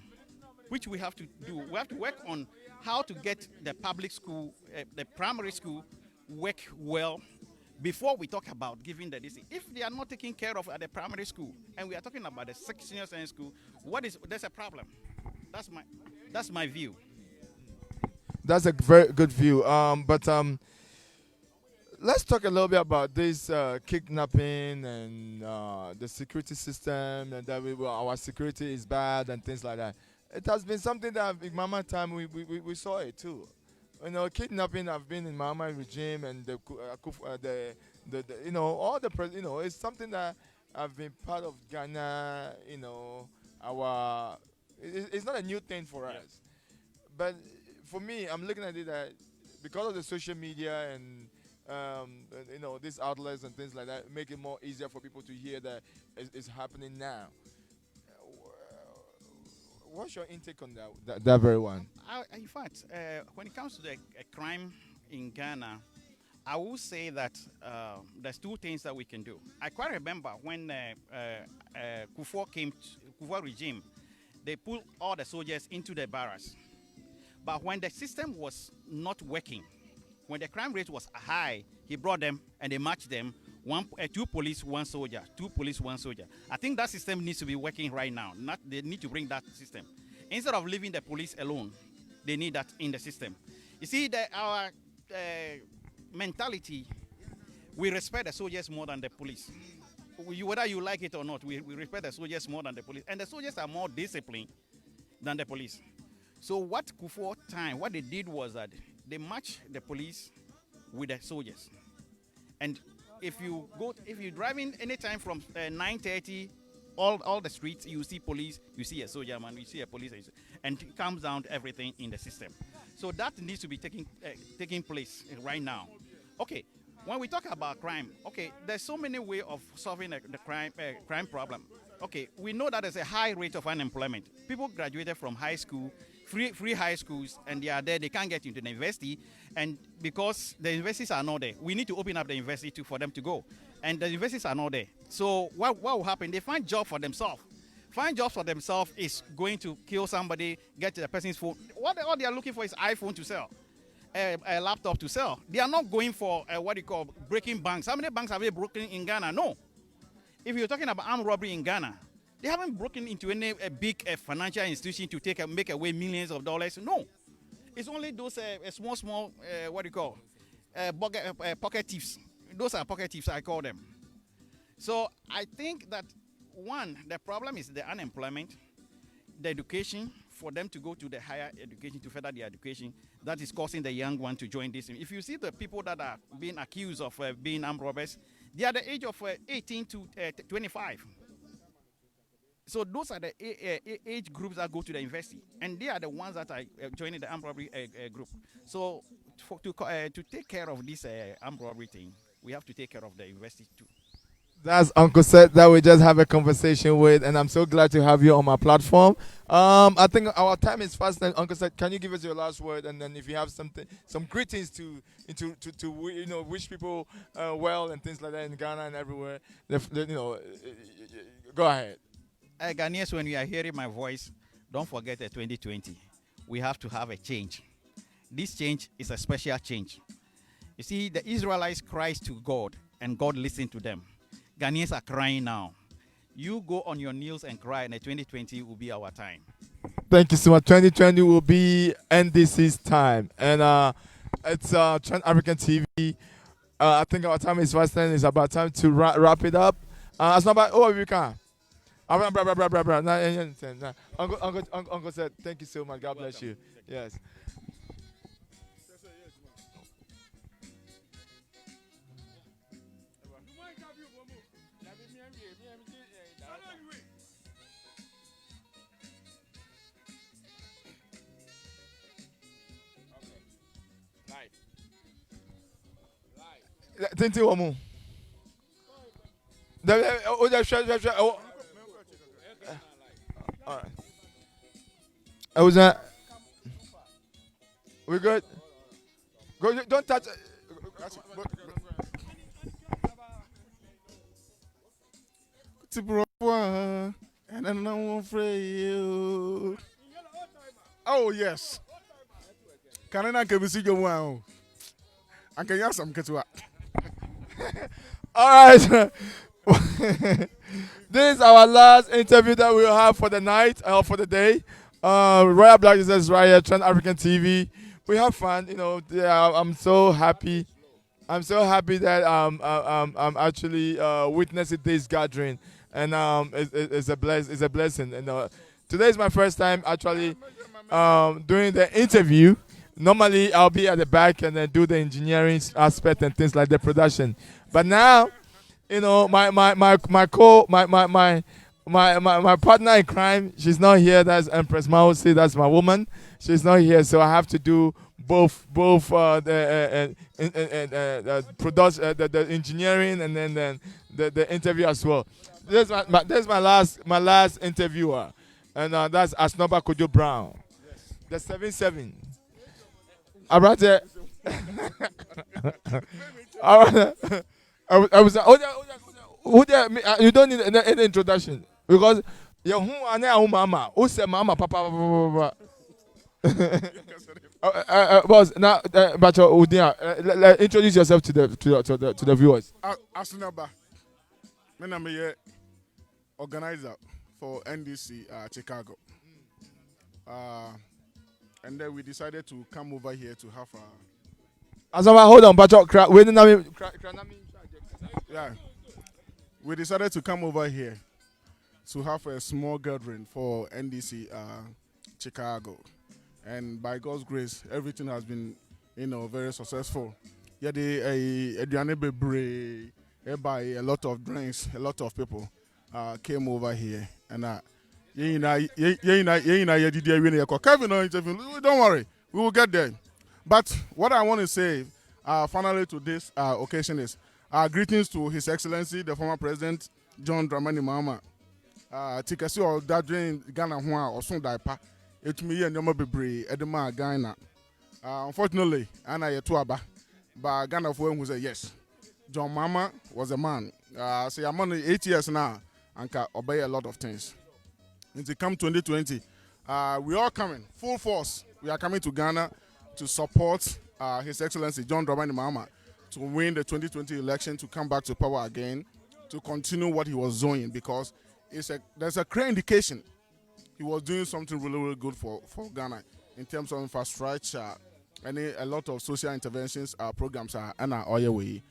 which we have to do. We have to work on how to get the public school, the primary school, work well before we talk about giving the DC. If they are not taken care of at the primary school, and we are talking about the senior science school, there's a problem. That's my view. That's a very good view. Let's talk a little bit about this kidnapping and the security system, and that our security is bad and things like that. It has been something that in Mama time we saw it too. You know, kidnapping have been in Mama regime, and the you know, all the you know, it's something that have been part of Ghana. You know, it's not a new thing for us, but for me, I'm looking at it that because of the social media and you know, these outlets and things like that, make it more easier for people to hear that it's happening now. What's your intake on that very one? In fact, when it comes to the crime in Ghana, I will say that there's two things that we can do. I quite remember when Kufuor regime, they put all the soldiers into the barracks. But when the system was not working, when the crime rate was high, he brought them and they matched them. Two police, one soldier. Two police, one soldier. I think that system needs to be working right now. They need to bring that system. Instead of leaving the police alone, they need that in the system. You see, our mentality, we respect the soldiers more than the police. Whether you like it or not, we respect the soldiers more than the police. And the soldiers are more disciplined than the police. So what Kufuor time, what they did was that they matched the police with the soldiers. And if you're driving anytime from 9:30, all the streets, you see police, you see a soldier man, you see a police, and it comes down to everything in the system. So that needs to be taking place right now. Okay, when we talk about crime, okay, there's so many ways of solving the crime problem. Okay, we know that there's a high rate of unemployment. People graduated from high school, free high schools, and they are there, they can't get into the university, and because the universities are not there, we need to open up the university for them to go, and the universities are not there. So what will happen? They find jobs for themselves. Find jobs for themselves is going to kill somebody, get the person's phone. All they are looking for is iPhone to sell, a laptop to sell. They are not going for what you call breaking banks. How many banks have they broken in Ghana? No. If you're talking about armed robbery in Ghana, they haven't broken into any big financial institution to make away millions of dollars. No. It's only those small, what do you call, pocket thieves. Those are pocket thieves, I call them. So I think that, one, the problem is the unemployment, the education, for them to go to the higher education, to further their education, that is causing the young one to join this. If you see the people that are being accused of being armed robbers, they are the age of 18 to 25. So those are the age groups that go to the university, and they are the ones that are joining the armed robbery group. So to take care of this armed robbery thing, we have to take care of the university too. That's Uncle Seth that we just have a conversation with, and I'm so glad to have you on my platform. I think our time is fast. And Uncle Seth, can you give us your last word, and then if you have some greetings to you know, wish people well and things like that in Ghana and everywhere, you know, go ahead. Ghanaians, when you are hearing my voice, don't forget that 2020, we have to have a change. This change is a special change. You see, the Israelites cried to God, and God listened to them. Ghanaians are crying now. You go on your knees and cry, and 2020 will be our time. Thank you so much. 2020 will be NDC's time, and it's Trend African TV. I think our time is fast, and it's about time to wrap it up. It's not about we can. Uncle said, thank you so much. God bless you. Yes. Tinti womu. Oh, I was we good? Go, don't touch. And then I won't afraid you. Oh yes. Can I give you one? I can have some ketchup. All right. This is our last interview that we will have for the night or for the day. Royal Black Jesus right here, Trans African TV. We have fun, you know. I'm so happy. I'm so happy that I'm actually witnessing this gathering, and it's a blessing. And today is my first time actually doing the interview. Normally I'll be at the back and then do the engineering aspect and things like the production. But now, you know, my partner in crime, she's not here. That's Empress Mausi. That's my woman. She's not here, so I have to do both the production, the engineering, and then the interview as well. This is my last interviewer, and that's Asnoba Kojo Brown, the 7-7. I'm right there. I was you don't need any introduction because your mama who said mama papa. Boss, now but introduce yourself to the viewers. Asunaba, I'm a organizer for NDC Chicago. And then we decided to come over here to have hold on, but yeah. We decided to come over here to have a small gathering for NDC Chicago. And by God's grace, everything has been, very successful. Yeah, by a lot of drinks, a lot of people came over here. And don't worry, we will get there. But what I want to say finally to this occasion is greetings to His Excellency, the former President John Dramani Mahama. Tikasi or that during Ghana or soon daipa. It me and Yoma Bebre, Edema Ghana. Unfortunately, Anna Yetuaba, but Ghana for who said yes. John Mahama was a man. Say I'm on 8 years now and can obey a lot of things. Until come 2020, we are coming full force. We are coming to Ghana to support His Excellency John Dramani Mahama to win the 2020 election, to come back to power again, to continue what he was doing, because there's a clear indication he was doing something really, really good for Ghana in terms of infrastructure and a lot of social interventions, programs are all your way.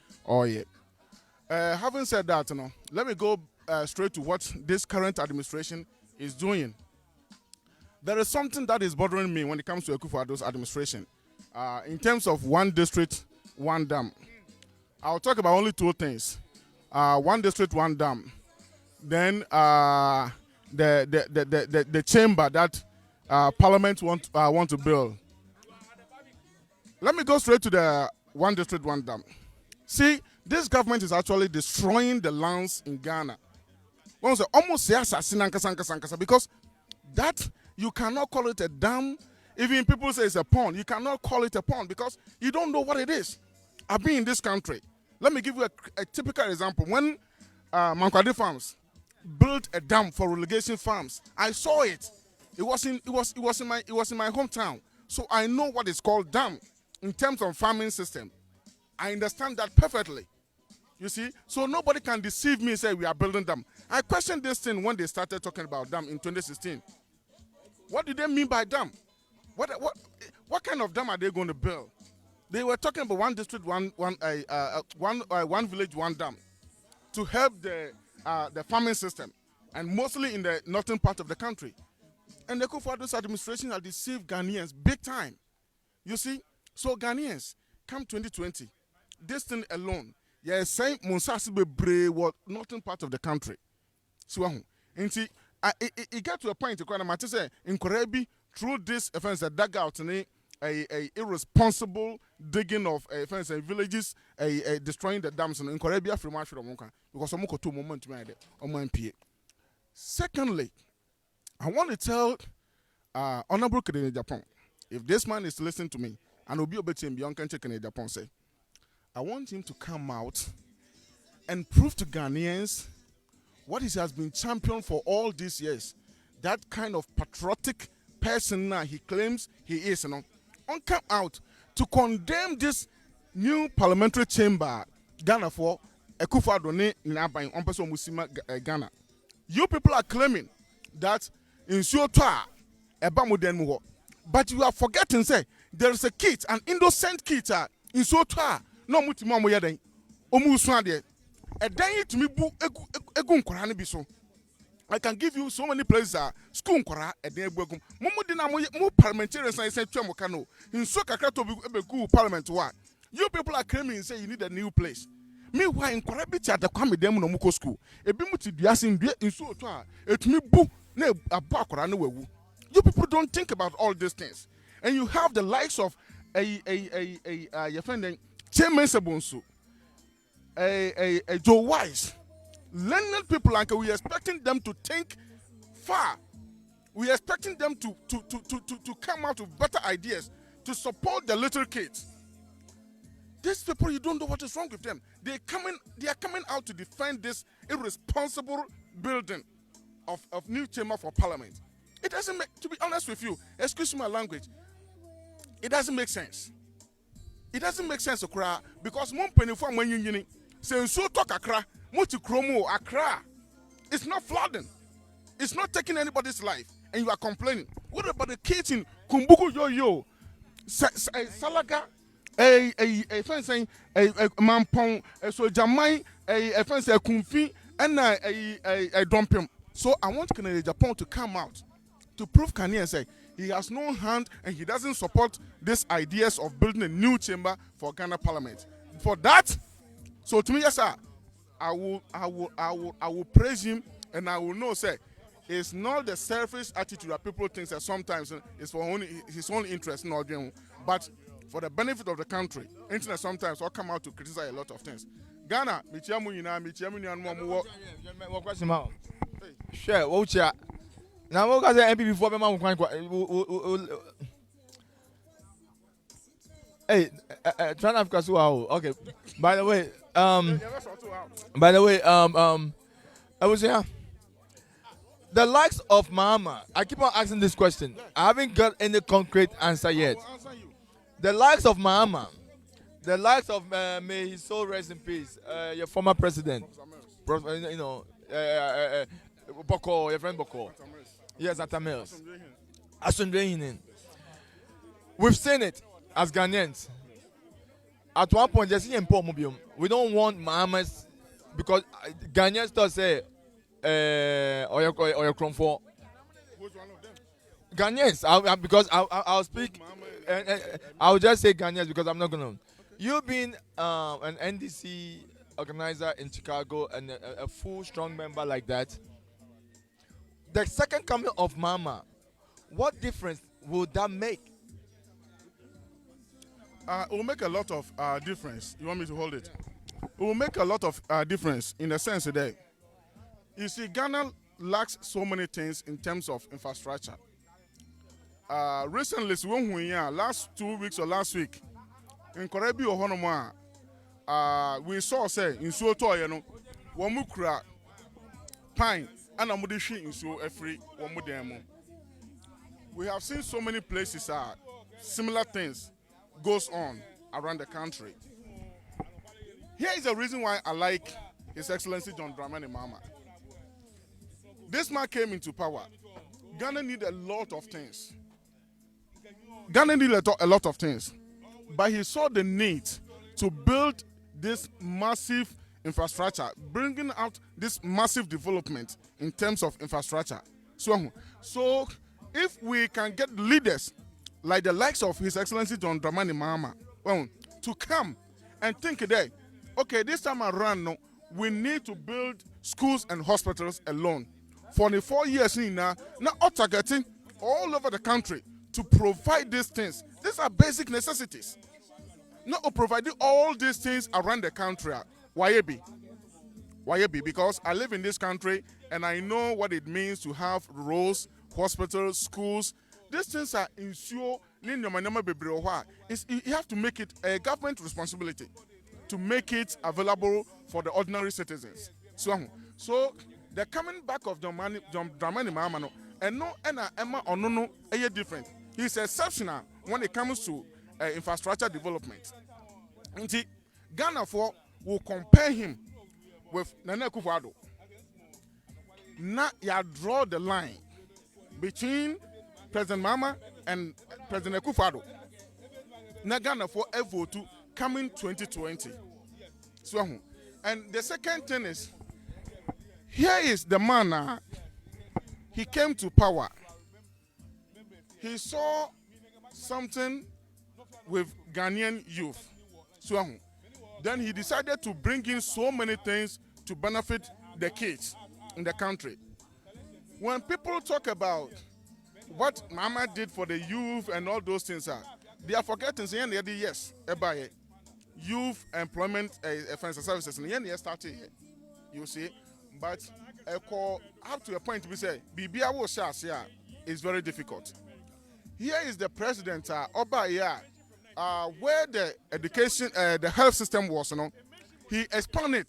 Having said that, let me go straight to what this current administration is doing. There is something that is bothering me when it comes to Akufo-Addo's administration. In terms of one district, one dam. I'll talk about only two things. One district, one dam. Then the chamber that Parliament want to build. Let me go straight to the one district, one dam. See, this government is actually destroying the lands in Ghana. Almost because that you cannot call it a dam. Even people say it's a pond. You cannot call it a pond because you don't know what it is. I've been in this country. Let me give you a typical example. When Mankwade Farms built a dam for relegation farms, I saw it. It was in my hometown. So I know what is called dam in terms of farming system. I understand that perfectly. You see? So nobody can deceive me and say we are building dam. I questioned this thing when they started talking about dam in 2016. What did they mean by dam? What kind of dam are they going to build? They were talking about one district, one village, one dam to help the farming system, and mostly in the northern part of the country. And the Akufo-Addo's administration has deceived Ghanaians big time. You see? So Ghanaians, come 2020, this thing alone, yeah, saying Monsasi Bebre was northern part of the country. So, it got to a point to say in Korebi through this offense that dug out a irresponsible digging of fence and villages, destroying the dams in Korea from Africa because I'm going to moment to Secondly, I want to tell Honorable Kennedy Japan, if this man is listening to me, and will be able to be on Kennedy Japan, say, I want him to come out and prove to Ghanaians what he has been championed for all these years. That kind of patriotic person now he claims he is, on come out to condemn this new parliamentary chamber, Ghana for Ekufo-Addo Nnaban on person Musima Ghana. You people are claiming that in Sotwa Ebamudenmuho, but you are forgetting say there is a kit, an innocent kit in Sotwa no mutima moyeden omusuade e dan to me bu egu nkora ne bi so. I can give you so many places school nkora e dan egu egum mumu di na mo parliamentarians say twem ka no nso kakra to be parliament wa. You people are claiming say you need a new place. Meanwhile, nkora bi ti adakwa dem no muko school e bi muti duase ndue nso to etumi bu na aba akora na wawu. You people don't think about all these things, and you have the likes of your friend Chairman Sabonso, Joe Wise, learned people, and we are expecting them to think far. We are expecting them to come out with better ideas to support the little kids. These people, you don't know what is wrong with them. They are coming out to defend this irresponsible building of new chamber for parliament. It doesn't make, to be honest with you, excuse my language, it doesn't make sense. It doesn't make sense to cry because mon penny for when you say so talk Accra, multi chromo Accra. It's not flooding. It's not taking anybody's life, and you are complaining. What about the kids in Kumbuku Yo Salaga, a friend saying a Mampong, so Jamai, a friend say Kumfi, and a dumping. So I want Canada Japan to come out to prove Kanye and say he has no hand and he doesn't support these ideas of building a new chamber for Ghana Parliament. For that, so to me, yes, sir, I will praise him, and I will know, say, it's not the selfish attitude that people think that sometimes it's for his own interest, but for the benefit of the country. Internet sometimes will come out to criticize a lot of things. Ghana, sure, watch out. Now, what was the MP before the man? Hey, trying to ask okay. By the way, I was here. The likes of Mama, I keep on asking this question. I haven't got any concrete answer yet. The likes of Mama, the likes of may his soul rest in peace. Your former president, you know, Boko, your friend Boko. Yes, Atamils. We've seen it as Ghanaians. At one point, just in Pomobium, we don't want Mamas because Ghanaians still say, or your chrome for Ghanaians. Because I'll speak, I'll just say Ghanaians because I'm not going to. You've been an NDC organizer in Chicago and a full, strong member like that. The second coming of Mama, what difference would that make? It will make a lot of difference. You want me to hold it? It will make a lot of difference in the sense that, you see, Ghana lacks so many things in terms of infrastructure. Recently, last 2 weeks or last week, in Korebi or Honoma, we saw, say, in Soto, you know, Wamukra, Pine, and Amudishi in so every one. We have seen so many places similar things goes on around the country. Here is the reason why I like His Excellency John Dramani Mahama. This man came into power. Ghana need a lot of things. Ghana need a lot of things. But he saw the need to build this massive infrastructure, bringing out this massive development in terms of infrastructure. So if we can get leaders like the likes of His Excellency John Dramani Mahama to come and think today, okay, this time around, no, we need to build schools and hospitals alone. For the 4 years now targeting all over the country to provide these things these are basic necessities. Not providing all these things around the country. Why be? Because I live in this country and I know what it means to have roads, hospitals, schools. These things are ensure you have to make it a government responsibility to make it available for the ordinary citizens. So the coming back of Dramani Mahama and no Emma or no different. He's exceptional when it comes to infrastructure development. And Ghana will compare him with Nana Akufo-Addo. Now you draw the line between President Mahama and President Akufo-Addo. Now Ghana for F02 coming 2020. And the second thing is, here is the man. He came to power. He saw something with Ghanaian youth. Then he decided to bring in so many things to benefit the kids in the country. When people talk about what Mama did for the youth and all those things, they are forgetting saying yes, youth employment financial services and yes started here. You see, but up to a point we say Bibia will share is very difficult. Here is the president where the education, the health system was, he expanded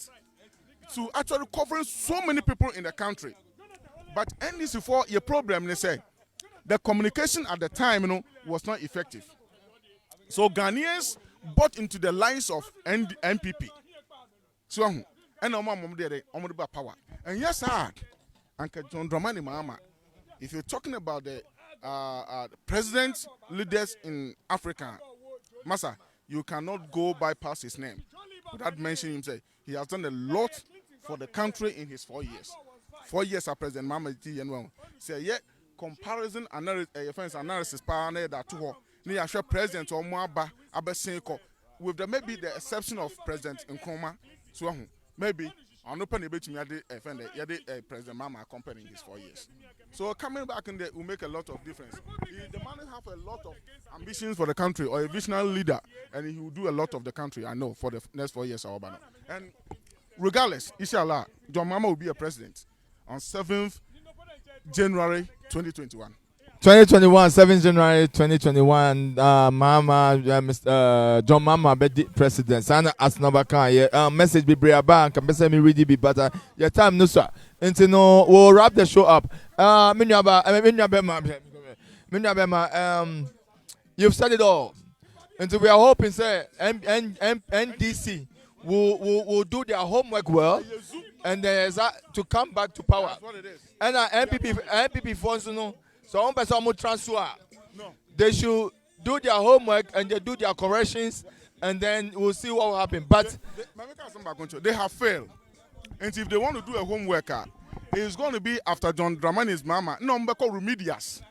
to actually covering so many people in the country. But NDC for your problem, they say, the communication at the time, was not effective. So Ghanaians bought into the lies of NPP. So, and power. And yes, sir, Uncle John Dramani Mahama, if you're talking about the president leaders in Africa, Massa, you cannot go bypass his name without mentioning him. Say he has done a lot for the country in his 4 years. 4 years as President Mahama say yeah, comparison analysis power that to her president or Mwaba Abesenko with the maybe the exception of President Nkrumah. So maybe on open debate me President Mahama accompanying his 4 years. So coming back in there will make a lot of difference. The man have a lot of ambitions for the country or a visionary leader, and he will do a lot of the country, I know, for the next 4 years. And regardless, inshallah, John Mahama will be a president on 7th January 2021. 2021, 7th January 2021, Mr. John Mahama be president. Sana Asnabaka, message be brave and can me ready be better. Your time no sir. Until no, we'll wrap the show up. You've said it all. Until we are hoping, say, NDC will do their homework well, and to come back to power. And MPP funds, so one person will transfer. They should do their homework and they do their corrections, and then we'll see what will happen. But they have failed. And if they want to do a homework, it's going to be after John Dramani's Mama. No, called remedias.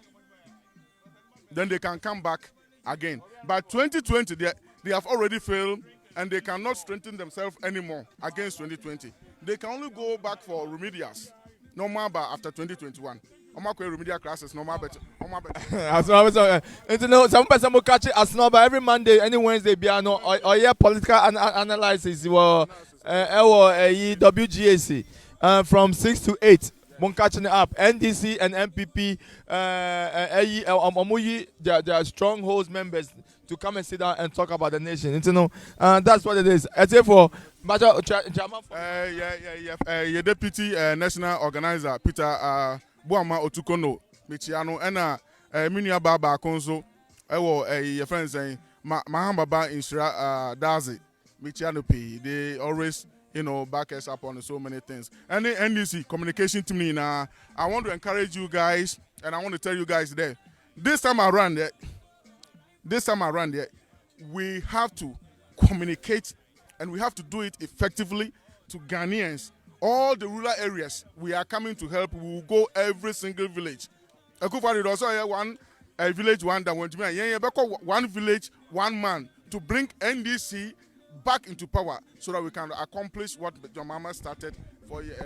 Then they can come back again. By 2020, they have already failed, and they cannot strengthen themselves anymore against 2020. They can only go back for remedias. No more after 2021. Remedial classes, no more better. Some person will catch it as no, but every Monday, any Wednesday, or political analysis. WGAC from 6 to 8. Catching it up. NDC and MPP, they are strongholds members to come and sit down and talk about the nation. That's what it is. For your deputy national organizer, Peter Buama Otukono, Michiano, and Minia Baba Konso, your friends saying, Mahamba Inshra Dazi, Michiano P. They always, back us up on so many things. And the NDC communication to me now, I want to encourage you guys, and I want to tell you guys that this time around, we have to communicate, and we have to do it effectively to Ghanaians. All the rural areas, we are coming to help. We will go every single village. Akufo-Addo also one village one that went to me. One village, one man to bring NDC back into power so that we can accomplish what John Mahama started 4 years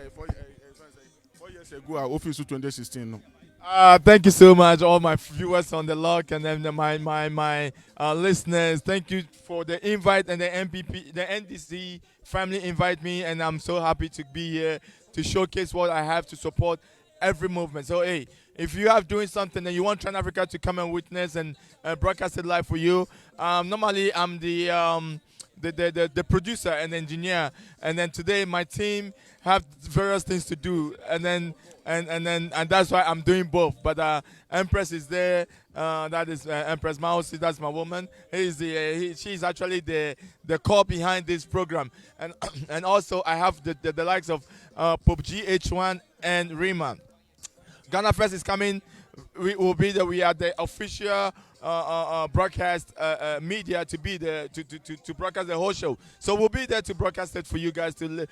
ago. Office 2016. Thank you so much, all my viewers on the log, and then my listeners. Thank you for the invite, and the NDC family invite me, and I'm so happy to be here to showcase what I have to support every movement. So hey, if you are doing something and you want Tran Africa to come and witness and broadcast it live for you, normally I'm the producer and engineer, and then today my team have various things to do, and that's why I'm doing both. But Empress is there. That is Empress Mausi. That's my woman. She's actually the core behind this program, and also I have the likes of Pope GH1 and Rima. GHANAFIRST is coming. We are the official broadcast media to be there to broadcast the whole show. So we'll be there to broadcast it for you guys to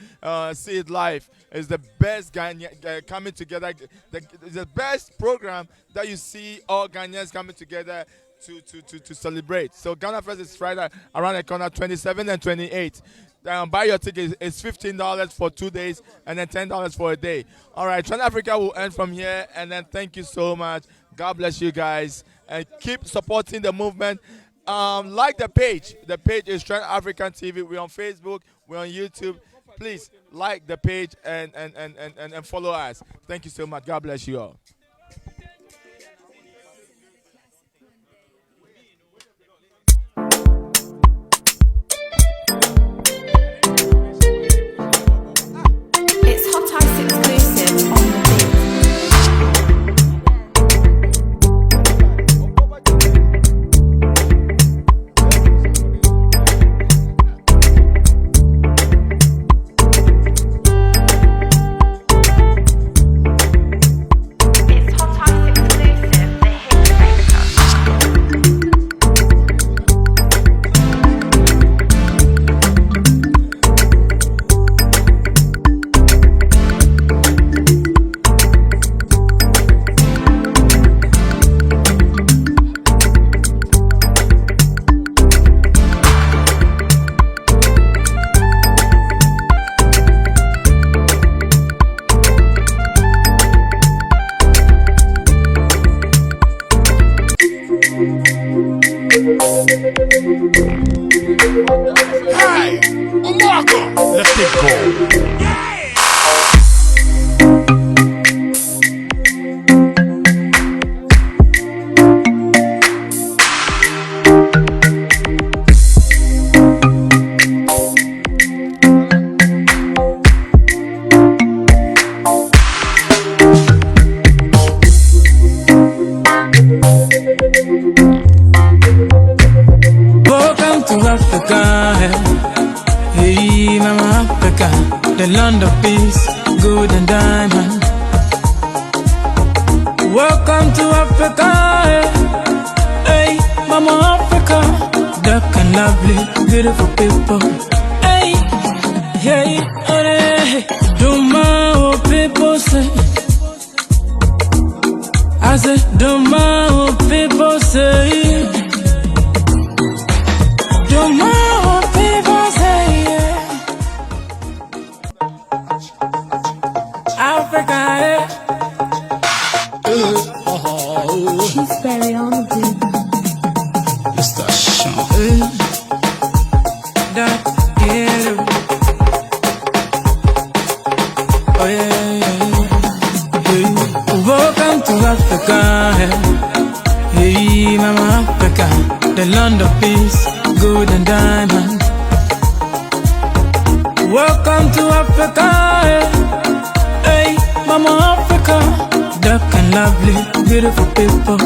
see it live. It's the best Ghanaian coming together. The best program that you see all Ghanaians coming together to celebrate. So GHANAFIRST is Friday around the corner, 27 and 28. Buy your ticket. It's $15 for 2 days and then $10 for a day. All right, Tran Africa will end from here, and then thank you so much. God bless you guys, and keep supporting the movement. Like the page. The page is Tran African TV. We're on Facebook. We're on YouTube. Please like the page and follow us. Thank you so much. God bless you all. It's Hot Ice exclusive on the beat. Hey, Marco, let it go. Welcome to Africa, hey Mama Africa, the land of peace, gold and diamond. Welcome to Africa, hey Mama Africa, dark and lovely, beautiful people. Hey, hey, hey, don't my people say. I said, don't my people say. Don't mind what people say, yeah. Africa, yeah. She's very on the beat. Mr. Sean. That ghetto. Oh yeah, yeah. Hey. Welcome to Africa, yeah. Hey, Mama Africa, the land of peace, gold and diamond. Welcome to Africa, hey Mama Africa, dark and lovely, beautiful people.